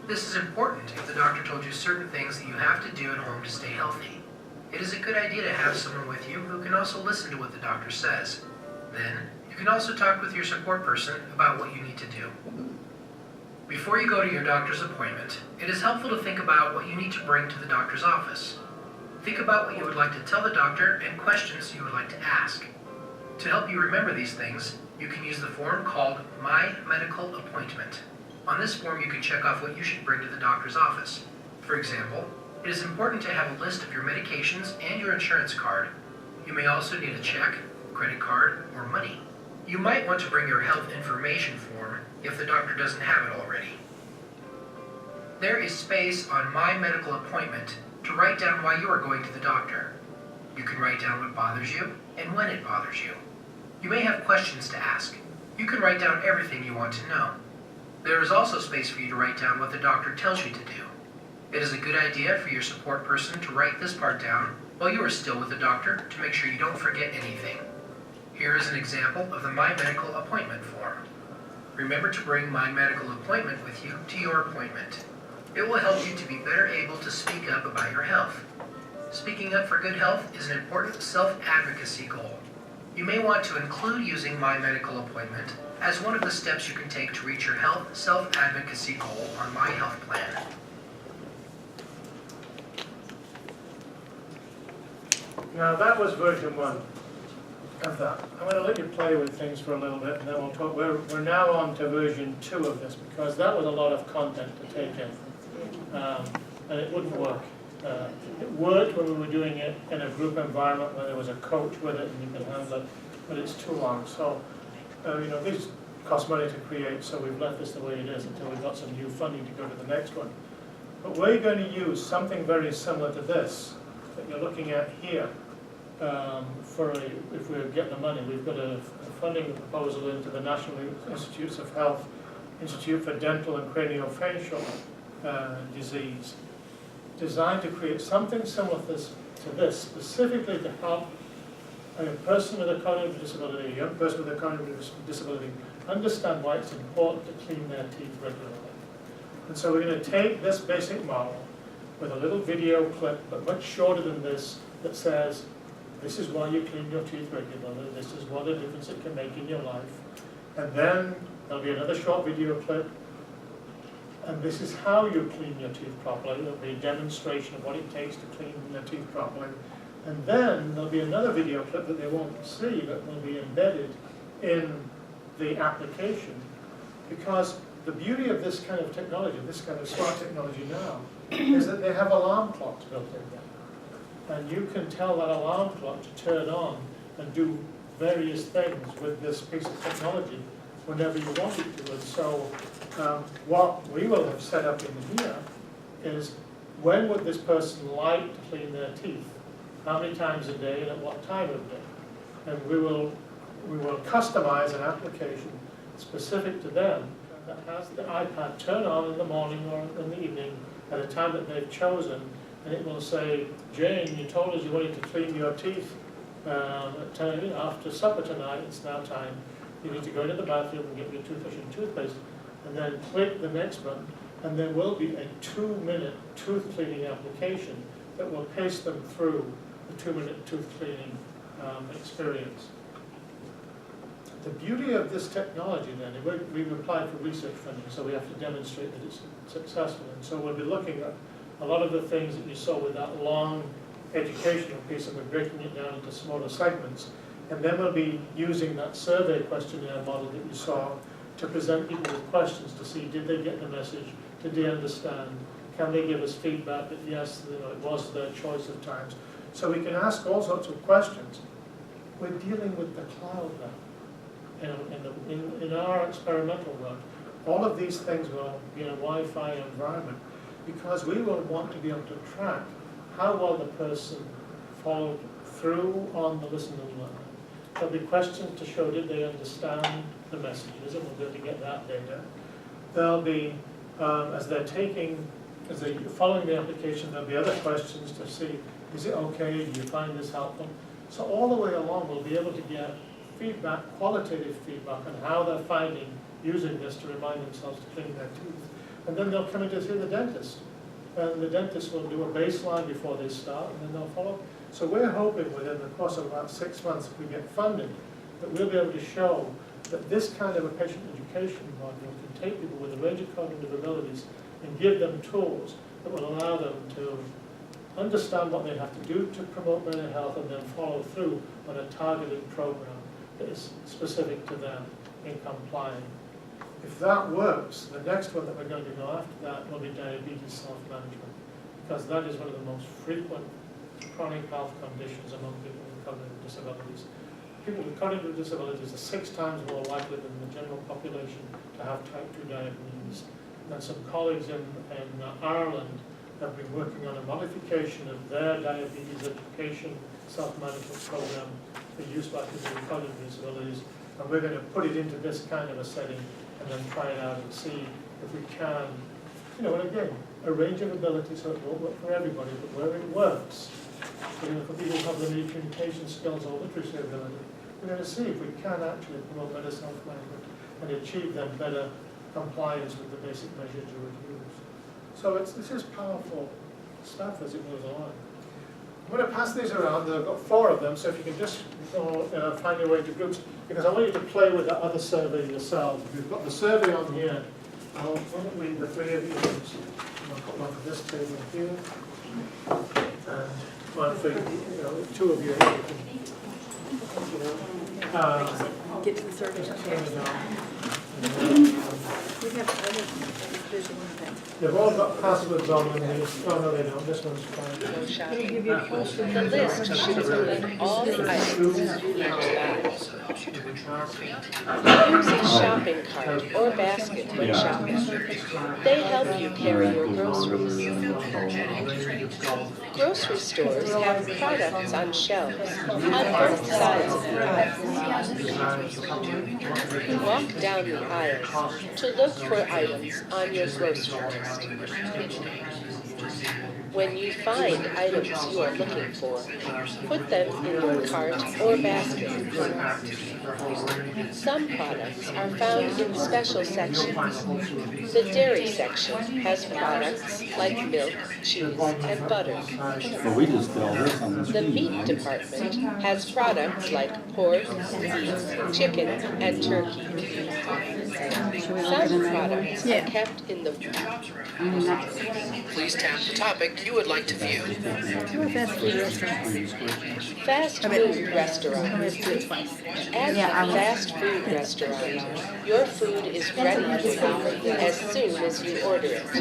This is important if the doctor told you certain things that you have to do at home to stay healthy. It is a good idea to have someone with you who can also listen to what the doctor says. Then, you can also talk with your support person about what you need to do. Before you go to your doctor's appointment, it is helpful to think about what you need to bring to the doctor's office. Think about what you would like to tell the doctor and questions you would like to ask. To help you remember these things, you can use the form called My Medical Appointment. On this form, you can check off what you should bring to the doctor's office. For example, it is important to have a list of your medications and your insurance card. You may also need a check, credit card, or money. You might want to bring your health information form if the doctor doesn't have it already. There is space on My Medical Appointment to write down why you are going to the doctor. You can write down what bothers you and when it bothers you. You may have questions to ask. You can write down everything you want to know. There is also space for you to write down what the doctor tells you to do. It is a good idea for your support person to write this part down while you are still with the doctor to make sure you don't forget anything. Here is an example of the My Medical Appointment form. Remember to bring My Medical Appointment with you to your appointment. It will help you to be better able to speak up about your health. Speaking up for good health is an important self-advocacy goal. You may want to include using My Medical Appointment as one of the steps you can take to reach your health self-advocacy goal on My Health Plan. Now that was version 1 of that. I'm going to let you play with things for a little bit, and then we'll talk. We're now on to version 2 of this, because that was a lot of content to take in, and it wouldn't work. It worked when we were doing it in a group environment where there was a coach with it and you can handle it, but it's too long. So, these cost money to create, so we've left this the way it is until we've got some new funding to go to the next one. But we're going to use something very similar to this that you're looking at here. If we're getting the money, we've got a funding proposal into the National Institutes of Health Institute for Dental and Craniofacial Disease, designed to create something similar to this, specifically to help a person with a cognitive disability, a young person with a cognitive disability, understand why it's important to clean their teeth regularly. And so we're going to take this basic model with a little video clip, but much shorter than this, that says, this is why you clean your teeth regularly, this is what a difference it can make in your life. And then there'll be another short video clip, and this is how you clean your teeth properly. There'll be a demonstration of what it takes to clean your teeth properly. And then there'll be another video clip that they won't see, but will be embedded in the application. Because the beauty of this kind of technology, this kind of smart technology now, is that they have alarm clocks built in there. And you can tell that alarm clock to turn on and do various things with this piece of technology whenever you want it to. And so what we will have set up in here is, when would this person like to clean their teeth? How many times a day and at what time of day? And we will customize an application specific to them that has the iPad turn on in the morning or in the evening at a time that they've chosen, and it will say, Jane, you told us you wanted to clean your teeth after supper tonight. It's now time. You need to go into the bathroom and get your toothbrush and toothpaste, and then click the next button, and there will be a 2-minute tooth cleaning application that will pace them through the 2-minute tooth cleaning experience. The beauty of this technology then, we've applied for research funding, so we have to demonstrate that it's successful. And so we'll be looking at a lot of the things that you saw with that long educational piece, and we're breaking it down into smaller segments. And then we'll be using that survey questionnaire model that you saw to present people with questions to see, did they get the message? Did they understand? Can they give us feedback that yes, it was their choice of times? So we can ask all sorts of questions. We're dealing with the cloud now. In our experimental work, all of these things will be in a Wi-Fi environment, because we will want to be able to track how well the person followed through on the listen and learn. There'll be questions to show, did they understand the messages, and we'll be able to get that data. There'll be, as they're following the application, there'll be other questions to see, is it okay, do you find this helpful? So all the way along, we'll be able to get feedback, qualitative feedback on how they're finding using this to remind themselves to clean their teeth. And then they'll come in to see the dentist. And the dentist will do a baseline before they start, and then they'll follow. So we're hoping within the course of about 6 months, if we get funding, that we'll be able to show that this kind of a patient education module can take people with a range of cognitive abilities and give them tools that will allow them to understand what they have to do to promote their health, and then follow through on a targeted program that is specific to them in complying If that works, the next one that we're going to go after that will be diabetes self-management, because that is one of the most frequent chronic health conditions among people with cognitive disabilities. People with cognitive disabilities are 6 times more likely than the general population to have type 2 diabetes. And some colleagues in Ireland have been working on a modification of their diabetes education self-management program for use by people with cognitive disabilities, and we're going to put it into this kind of a setting and then try it out and see if we can, and again, a range of abilities, so it won't work for everybody, but where it works, for people who have limited communication skills or literacy ability, we're going to see if we can actually promote better self-management and achieve them better compliance with the basic measures you would use. So this is powerful stuff as it goes along. I'm going to pass these around. I've got 4 of them, so if you can just find your way to groups, because I want you to play with that other survey yourselves. We've got the survey on here. I'll probably the 3 of you. I'll put one for this table here, and one for 2 of you. Get to the survey. We have other visual things. They've all got passwords on them. Oh no, they don't. This one's fine. The list should include all the items you need to buy. Use a shopping cart or basket when shopping. They help you carry your groceries. Grocery stores have products on shelves on both sides of the aisle. Walk down the aisles to look for items on your grocery list. When you find items you are looking for, put them in your cart or basket. Some products are found in special sections. The dairy section has products like milk, cheese, and butter. Well, we just did all this on the The meat department has products like pork, beef, chicken, and turkey. Some products are kept in the... Please tap the topic you would like to view. Fast food restaurant. At a fast food restaurant, your food is ready for you as soon as you order it. A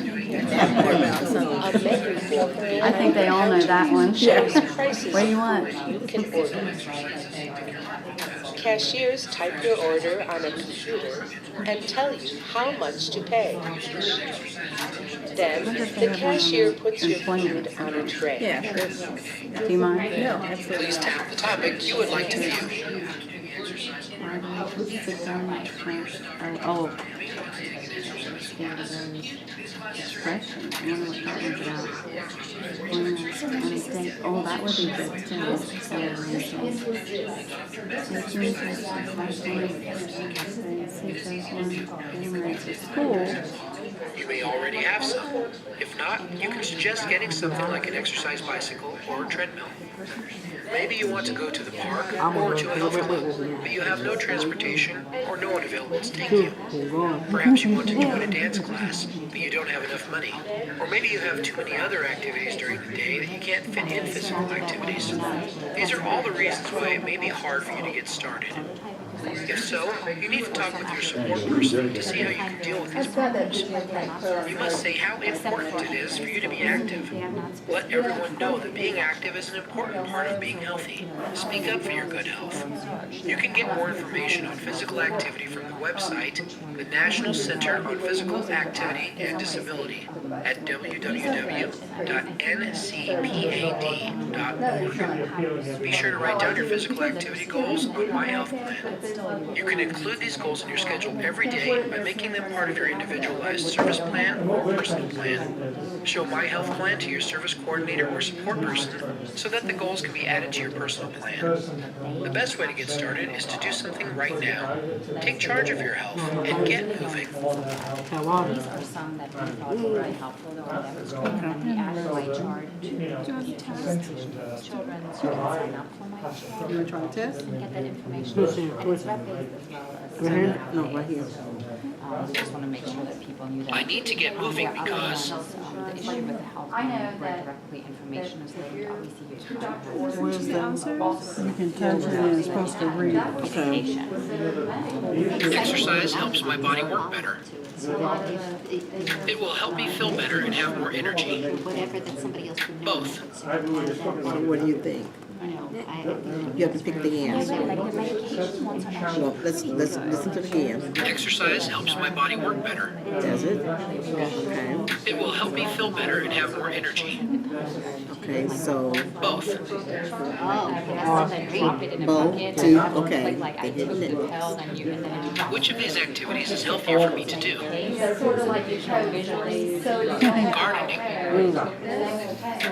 menu board I think they all know that one. shows prices What do you want? you can order. Cashiers type your order on a computer and tell you how much to pay. Then the cashier puts your food on a tray. Yeah. Do you mind? No, absolutely. Please tap the topic you would like to view. Oh. Expression. I wonder what that one's about. Oh, that would be good too. School. You may already have some. If not, you can suggest getting something like an exercise bicycle or a treadmill. Maybe you want to go to the park or to a health club, but you have no transportation or no one available to take you. Perhaps you want to join a dance class, but you don't have enough money. Or maybe you have too many other activities during the day that you can't fit in physical activities. These are all the reasons why it may be hard for you to get started. If so, you need to talk with your support person to see how you can deal with these problems. You must say how important it is for you to be active. Let everyone know that being active is an important part of being healthy. Speak up for your good health. You can get more information on physical activity from the website, the National Center on Physical Activity and Disability, at www.ncpad.org. Be sure to write down your physical activity goals on My Health Plan. You can include these goals in your schedule every day by making them part of your individualized service plan or personal plan. Show My Health Plan to your service coordinator or support person so that the goals can be added to your personal plan. The best way to get started is to do something right now. Take charge of your health and get moving. These are some that we thought were really helpful. We added my chart to children so they sign up for my chart. You want to try the test? And get that information. Listen, And it's web-based as well as. Right here? No, right here. We just want to make sure that people knew that. I need to get moving because... The issue with the health I know plan where that- directly information is linked, obviously you Your try doctor to. orders Where's you that? also You can touch it and it's supposed to read. Exercise helps my body work better. It will help me feel better and have more energy. Whatever that somebody else would know. Both. So what do you think? You have to pick the answer. Well, let's listen to the answer. Exercise helps my body work better. Does it? Okay. It will help me feel better and have more energy. Okay, so Both. both, two, okay. They didn't it. Which of these activities is healthier for me to do? Sort of like you show visually, so you Gardening.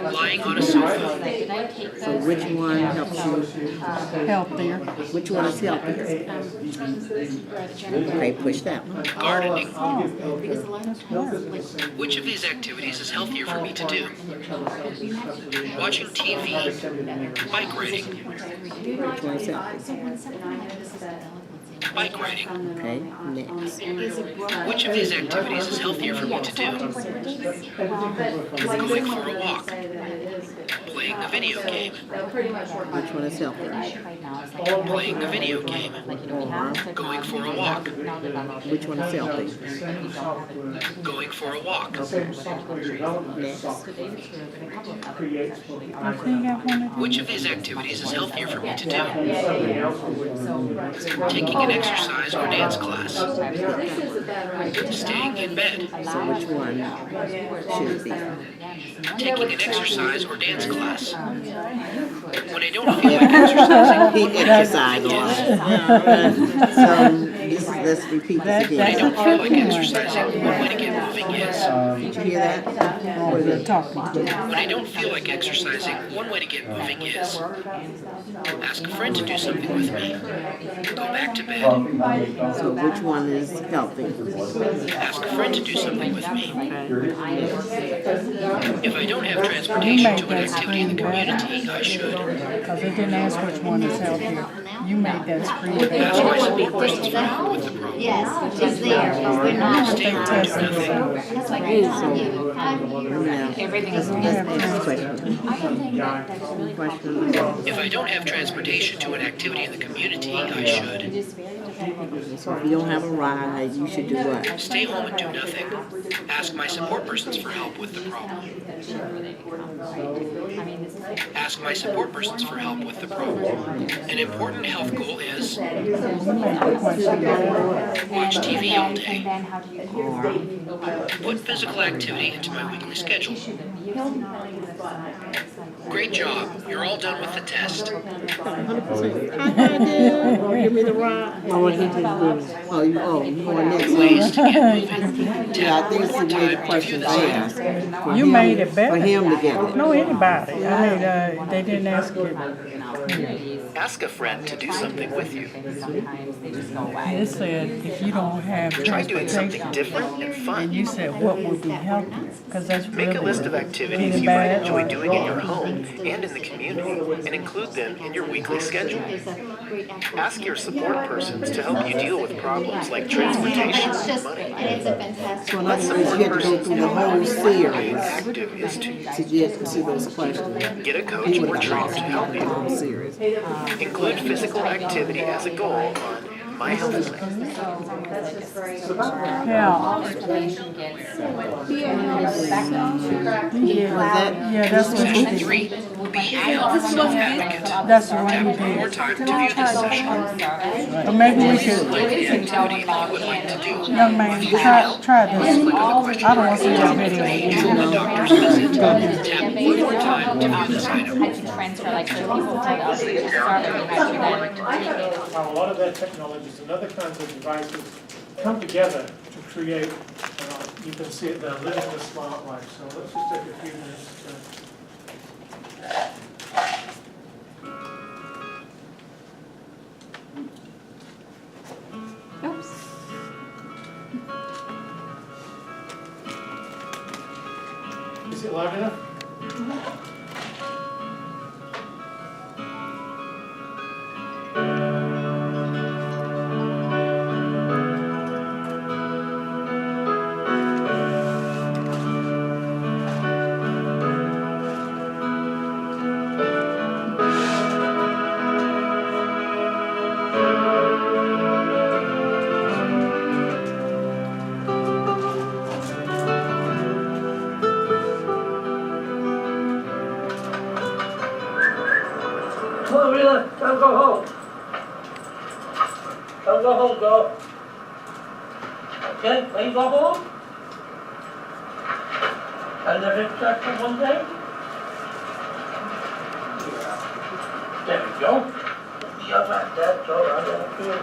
Lying on a sofa. So which one helps you? Healthier. Which one is healthier? Okay, push that one. Gardening. Because a lot of times, like, Which of these activities is healthier for me to do? Watching TV. Bike riding. Which one is healthier? Bike riding. Okay, next. Which of these activities is healthier for me to do? Going for a walk. Playing a video game. Which one is healthier? Playing a video game. Going for a walk. Which one is healthier? Going for a walk. Which of these activities is healthier for me to do? Taking an exercise or dance class. Staying in bed. So which one should it be? Taking an exercise or dance class. When I don't feel like exercising, He exercised a lot. So let's repeat this when I again. don't feel like exercising, one way to get moving is. Did you hear that? What are they talking? When I don't feel like exercising, one way to get moving is. Ask a friend to do something with me. Go back to bed. So which one is healthy? Ask a friend to do something with me. If I don't have transportation to an activity in the community, I should. Because they didn't ask which one is healthier. You made that screen. Ask my support persons for help with the problem. yes, it's there, but we're not. Stay home and do nothing. That's like you're telling you, everything is If I don't have transportation to an activity in the community, I should. So if you don't have a ride, you should do what? Stay home and do nothing. Ask my support persons for help with the problem. Ask my support persons for help with the problem. An important health goal is watch TV all day. Put physical activity into my weekly schedule. Great job. You're all done with the test. 100%. Give me the ride. Oh, you going next. Ways to get moving. Yeah, I Tap think one it's more the way the time to view questions the asked. item. You made it better. For him to get it. No, anybody. I mean, they didn't ask you. Ask a friend to do something with you. They said if you don't have Try doing something transportation, different and fun. and you said what would be healthy, because that's Make really a list of activities really you might bad enjoy or- doing in your home and in the community, and include them in your weekly schedule. Ask your support persons to help you deal with problems like transportation It's and just, money. and it's a fantastic. So in other words, you had to go through the whole series Active is to to get to those questions. get a coach or trainer to help The you. whole series. Include physical activity as a goal on My Health is Yeah, that's what he did. 3. Be a health self-advocate. That's what he Tap one more did. time to view this session. Or maybe we should, Select the activity that you would like to do. young man, try this. Click on the question I don't want to see mark this next to the page video. on the doctor's visit. Tap one more time to view this item. I can transfer like so people to the other start with you Now, a lot of their technologies and other kinds of devices come together to create, you can see it there, living the smart life. So let's just take a few minutes to. Oops. Is it loud enough? Time to go home. Time to go home, girl. Okay, when you go home, I never checked for one day. Yeah. There we go. Be up at that, so I don't feel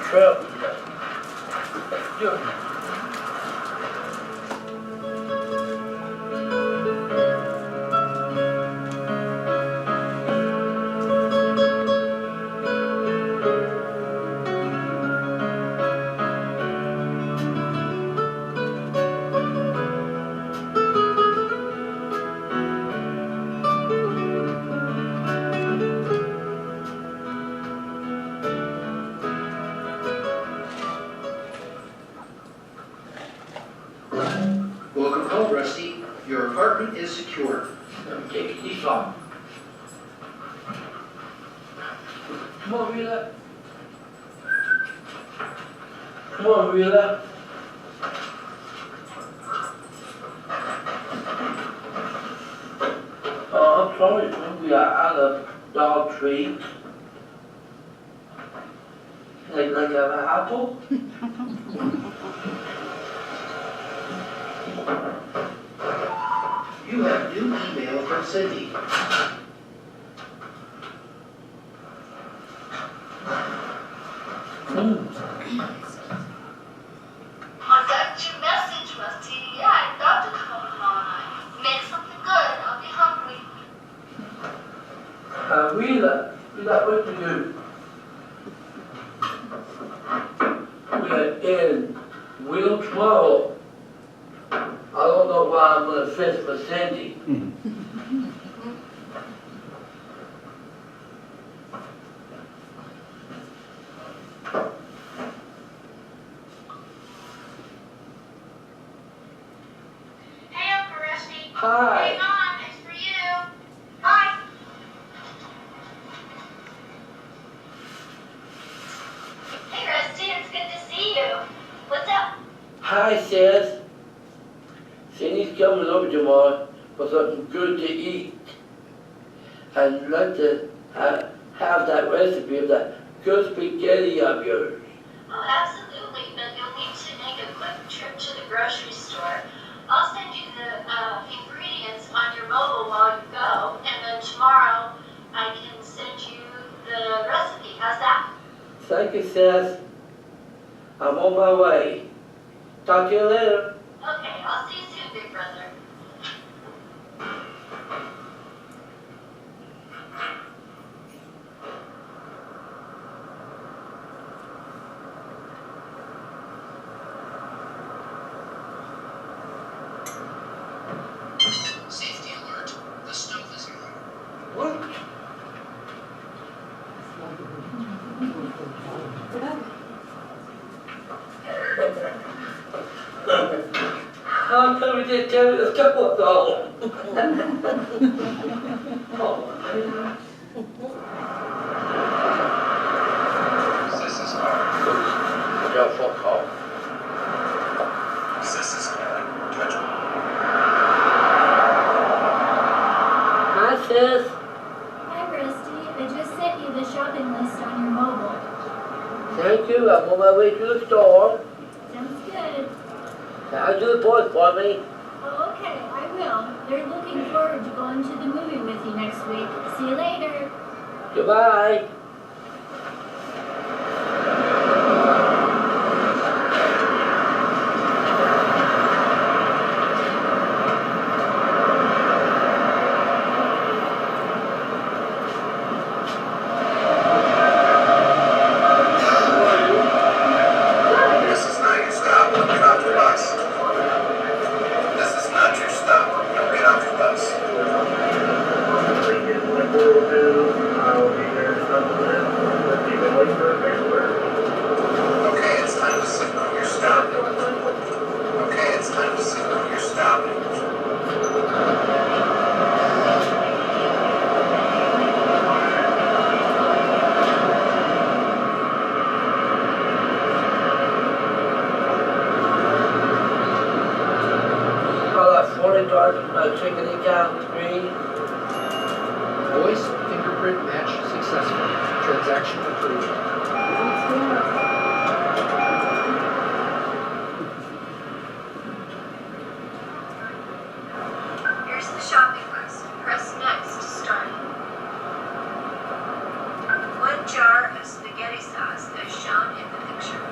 trapped. Good. Welcome home, Rusty. Your apartment is secure. Take it easy on. Come on, Rita. Come on, Rita. Oh, I'm sorry, we are out of dog treat. Like an apple? You have new email from Cindy. I got your message, Rusty. Yeah, I'd love to come over tomorrow night. Make something good. I'll be hungry. Rita, what to do? We are in Wheel tomorrow. I don't know why I'm gonna fish for Cindy. Hey, Uncle Rusty. Hi. Hey, Mom. It's for you. Bye. Hey, Rusty. It's good to see you. What's up? Hi, sis. Cindy's coming over tomorrow for something good to eat. I'd like to have that recipe of that good spaghetti of yours. Oh, absolutely. But you'll need to make a quick trip to the grocery store. I'll send you the ingredients on your mobile while you go, and then tomorrow I can send you the recipe. How's that? Thank you, sis. I'm on my way. Talk to you later. Okay, I'll see you soon, big brother. Safety alert. The stove is on. What? How come you didn't tell me the stove was on? This is hard. Your phone call. This is hard. Touch me. Hi, sis. Hi, Rusty. I just sent you the shopping list on your mobile. Thank you. I'm on my way to the store. Sounds good. I'll do the boys for me. Oh, okay, I will. They're looking forward to going to the movie with you next week. See you later. Goodbye. This is not your stop. Don't get off the bus. This is not your stop. Don't get off the bus. Okay, it's time to signal your stop. Okay, it's time to signal your stop. $40 chicken and cow 3. Voice fingerprint match successful. Transaction complete. Here's the shopping list. Press next to start. 1 jar of spaghetti sauce as shown in the picture.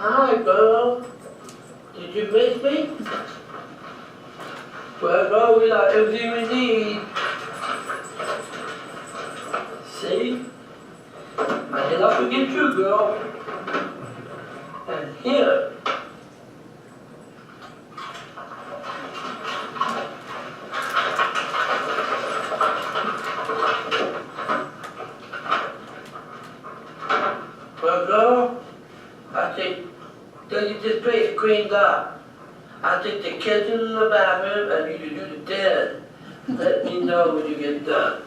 Hi, girl. Did you miss me? Well, girl, we got everything we need. See? I did not forget you, girl. And here. Well, girl, I think that you just place cleaned up. I think the kitchen and the bathroom, and you can do the dinner. Let me know when you get done.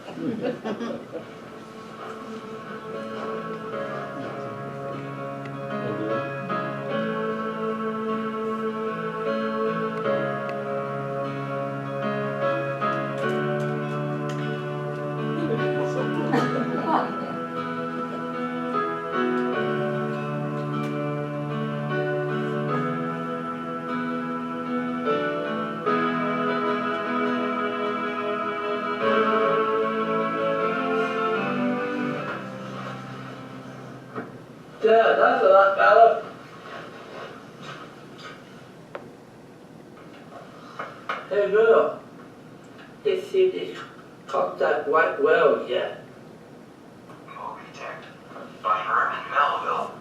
Yeah, that's a lot better. Hey girl, let's see if they cooked that white well yet. Moby Dick by Herman Melville.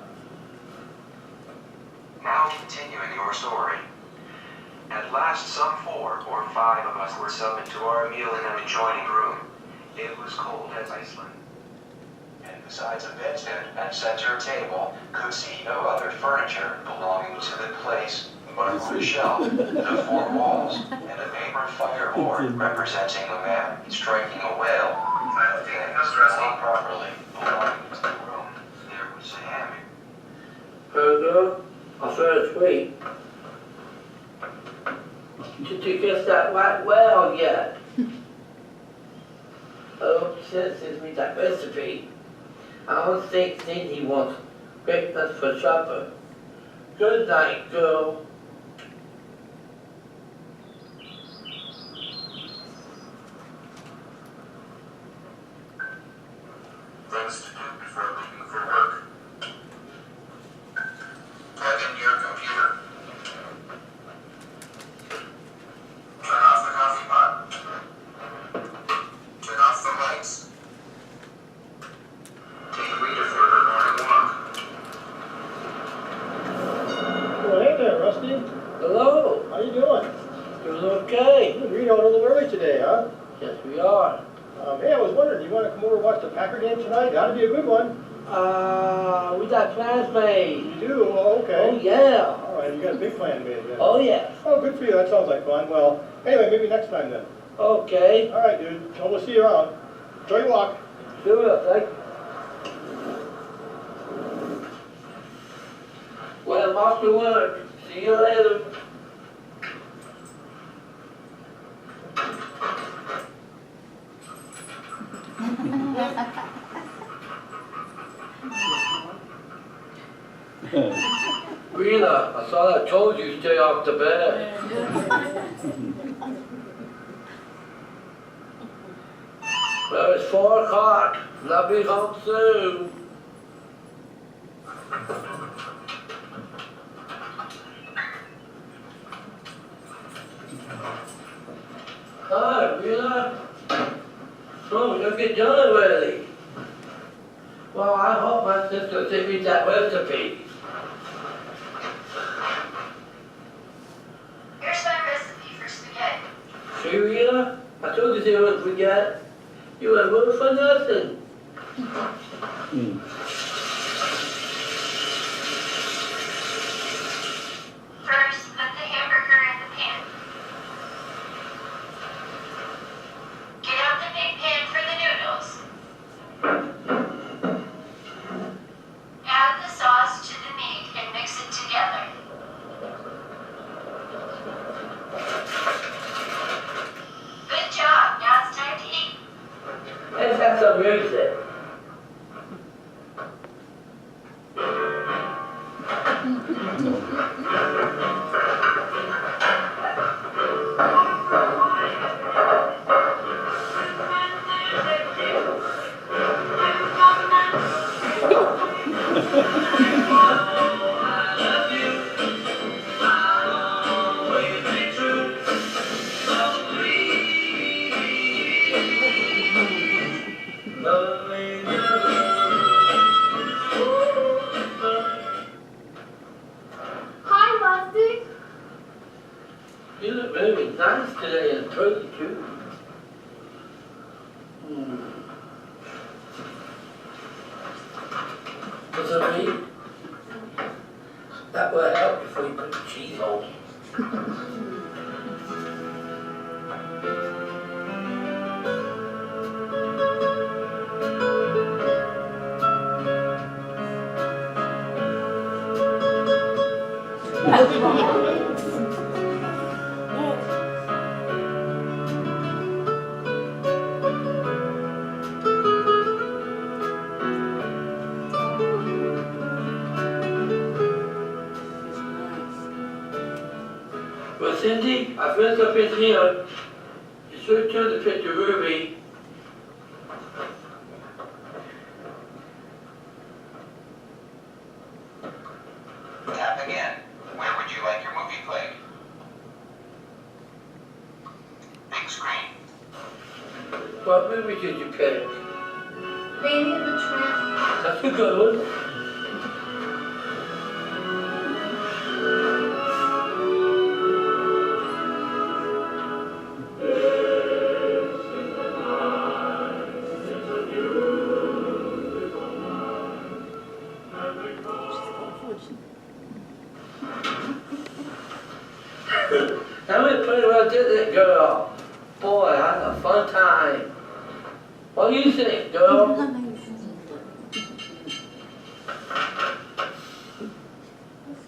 Now continuing your story. At last some 4 or 5 of us were summoned to our meal in an adjoining room. It was cold as Iceland. And besides a bedstead and center table, could see no other furniture belonging to the place but a wood shelf, the 4 walls, and a paper fireboard representing a man striking a whale. And things not properly belonging to the room. There was a hammock. Girl, I fell asleep. Did you get that white well yet? Oh, since me that recipe. I don't think Cindy wants breakfast for supper. Good night, girl. Things to do before leaving for work. Plug in your computer. Turn off the coffee pot. Turn off the lights. Take Rita for her morning walk. Well, hey there, Rusty. Hello. How you doing? Doing okay. We're out a little early today, huh? Yes, we are. Hey, I was wondering, you want to come over and watch the Packer game tonight? That'd be a good one. We got plans made. You do? Oh, okay. Oh, yeah. All right, you got a big plan made then. Oh, yes. Oh, good for you. That sounds like fun. Well, anyway, maybe next time then. Okay. All right, dude. Well, we'll see you around. Enjoy your walk. Sure, thank you. Well, off to work. See you later. Rena, I thought I told you stay off the bed. Well, it's 4 o'clock, and I'll be home soon. Hi, Rena. Oh, you'll get done already. Well, I hope my sister sent me that recipe. Here's my recipe for spaghetti. See, Rena? I told you they wouldn't forget. You were good for nothing. First, put the hamburger in the pan. Get out the big pan for the noodles. of Ucedd. Hi, Rusty. You look really nice today and pretty too. What's up, meat? That will help before you put the cheese on. Well, Cindy, I finished up in here. You should turn the picture Ruby. Tap again. Where would you like your movie played? Big screen. What movie did you pick? Lady and the Tramp. That's a good one. How many pretty well did that girl? Boy, I had a fun time. What do you think, girl?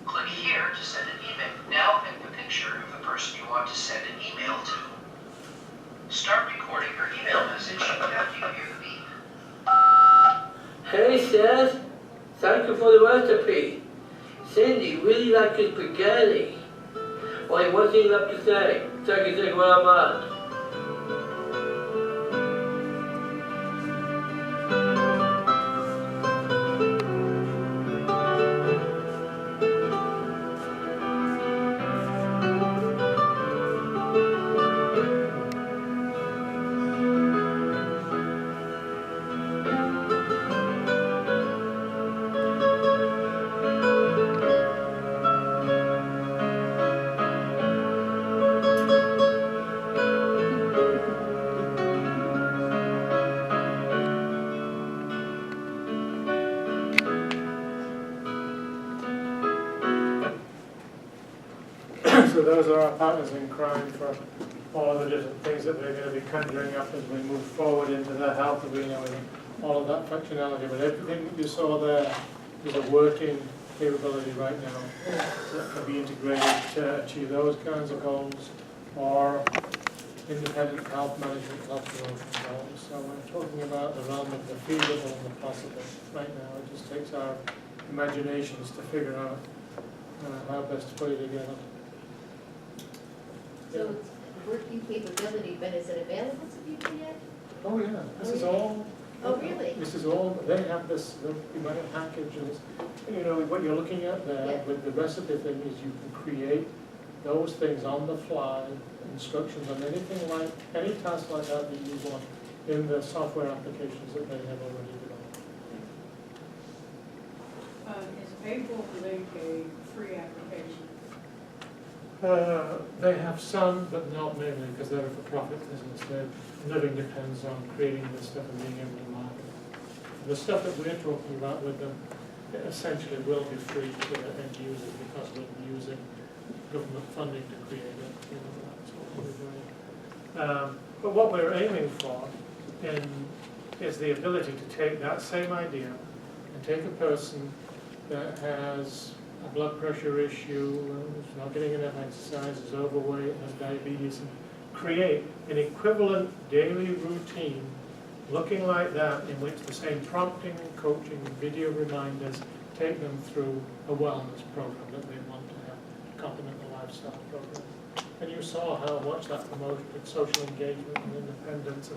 Click here to send an email. Now pick the picture of the person you want to send an email to. Start recording your email message after you hear the beep. Hey, Seth. Thank you for the recipe. Cindy really likes your spaghetti. Wait, what's he left to say? So I can think where I'm at. So those are our partners in crime for all of the different things that we're going to be conjuring up as we move forward into the health arena and all of that functionality. But everything that you saw there is a working capability right now that can be integrated to achieve those kinds of goals or independent health management, health promotion goals. So we're talking about the realm of the feasible and the possible right now. It just takes our imaginations to figure out how best to put it together. So it's working capability, but is it available to people yet? Oh yeah, this is all. Oh, really? This is all, they have this, you might have packages. You know, what you're looking at there with the recipe thing is you can create those things on the fly, instructions on anything like, any task like that that you want in the software applications that they have already developed. Is April a free application? They have some, but not many, because they're a for-profit business. Their living depends on creating this stuff and being able to market it. The stuff that we're talking about with them essentially will be free to the end user because we'll be using government funding to create it. You know, that's what we're doing. But what we're aiming for is the ability to take that same idea and take a person that has a blood pressure issue, is not getting enough exercise, is overweight, has diabetes, and create an equivalent daily routine looking like that, in which the same prompting, coaching, video reminders take them through a wellness program that they want to have to complement the lifestyle program. And you saw how much that promoted social engagement and independence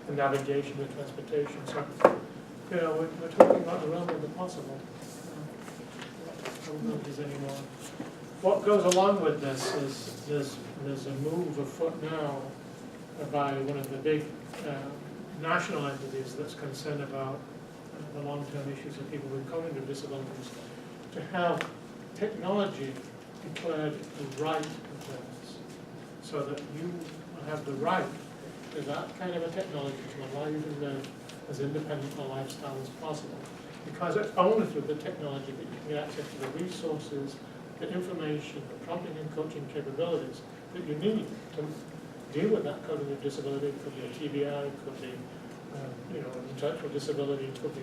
and navigation and transportation. So, you know, we're talking about the realm of the possible. I don't know if there's any more. What goes along with this is there's a move afoot now by one of the big national entities that's concerned about the long-term issues of people with cognitive disabilities to have technology declared a right of theirs, so that you have the right to that kind of a technology to allow you to live as independent a lifestyle as possible. Because it's only through the technology that you can get access to the resources, the information, the prompting and coaching capabilities that you need to deal with that cognitive disability. It could be a TBI, it could be you know, an intellectual disability, it could be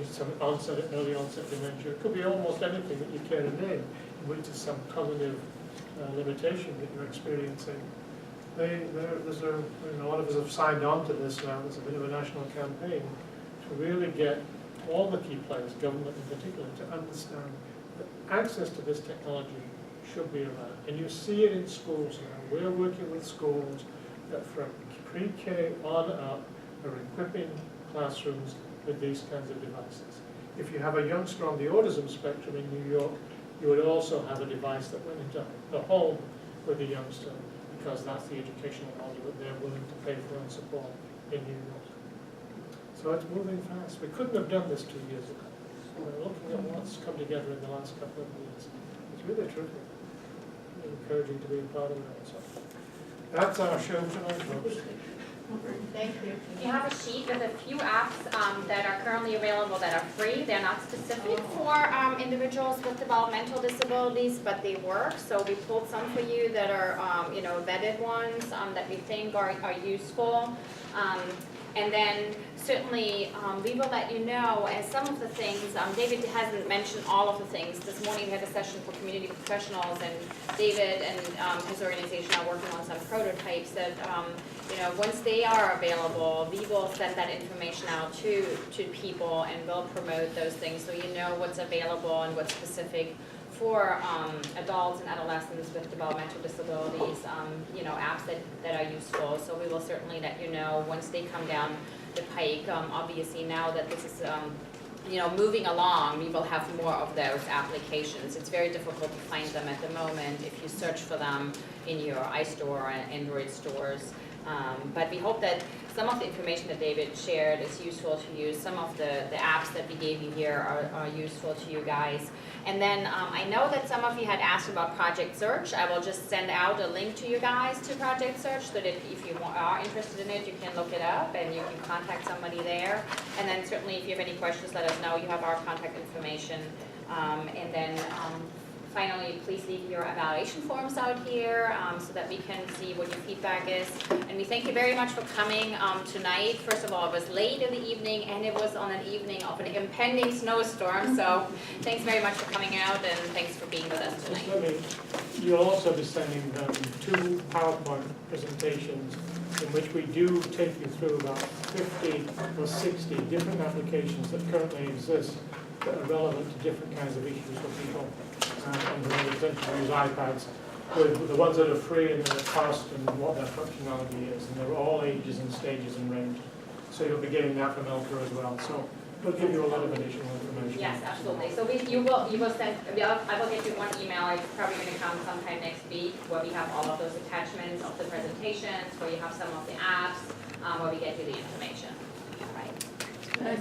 some early onset dementia, it could be almost anything that you care to name, in which is some cognitive limitation that you're experiencing. There's a lot of us have signed on to this now. There's a bit of a national campaign to really get all the key players, government in particular, to understand that access to this technology should be around. And you see it in schools now. We're working with schools that from pre-K on up are equipping classrooms with these kinds of devices. If you have a youngster on the autism spectrum in New York, you would also have a device that went into the home with the youngster, because that's the educational model that they're willing to pay for and support in New York. So it's moving fast. We couldn't have done this 2 years ago. So we're looking at what's come together in the last couple of years. It's really terrific. Really encouraging to be a part of that. So that's our show tonight, folks. Thank you. You have a sheet with a few apps that are currently available that are free. They're not specific for individuals with developmental disabilities, but they work. So we pulled some for you that are, you know, vetted ones that we think are useful. And then certainly we will let you know as some of the things, David hasn't mentioned all of the things. This morning we had a session for community professionals, and David and his organization are working on some prototypes that, you know, once they are available, we will send that information out to people and we'll promote those things so you know what's available and what's specific for adults and adolescents with developmental disabilities, you know, apps that are useful. So we will certainly let you know once they come down the pike. Obviously now that this is, you know, moving along, we will have more of those applications. It's very difficult to find them at the moment if you search for them in your iStore or Android stores. But we hope that some of the information that David shared is useful to you. Some of the apps that we gave you here are useful to you guys. And then I know that some of you had asked about Project Search. I will just send out a link to you guys to Project Search so that if you are interested in it, you can look it up and you can contact somebody there. And then certainly if you have any questions, let us know. You have our contact information. And then finally, please leave your evaluation forms out here so that we can see what your feedback is. And we thank you very much for coming tonight. First of all, it was late in the evening and it was on an evening of an impending snowstorm. So thanks very much for coming out and thanks for being with us tonight. You'll also be sending them 2 PowerPoint presentations in which we do take you through about 50 or 60 different applications that currently exist that are relevant to different kinds of issues for people. And we tend to use iPads with the ones that are free and the cost and what their functionality is. And they're all ages and stages and range. So you'll be getting that from Elka as well. So we'll give you a lot of additional information. Yes, absolutely. So you will send, I will get you one email. It's probably going to come sometime next week where we have all of those attachments of the presentations, where you have some of the apps, where we get you the information. All right.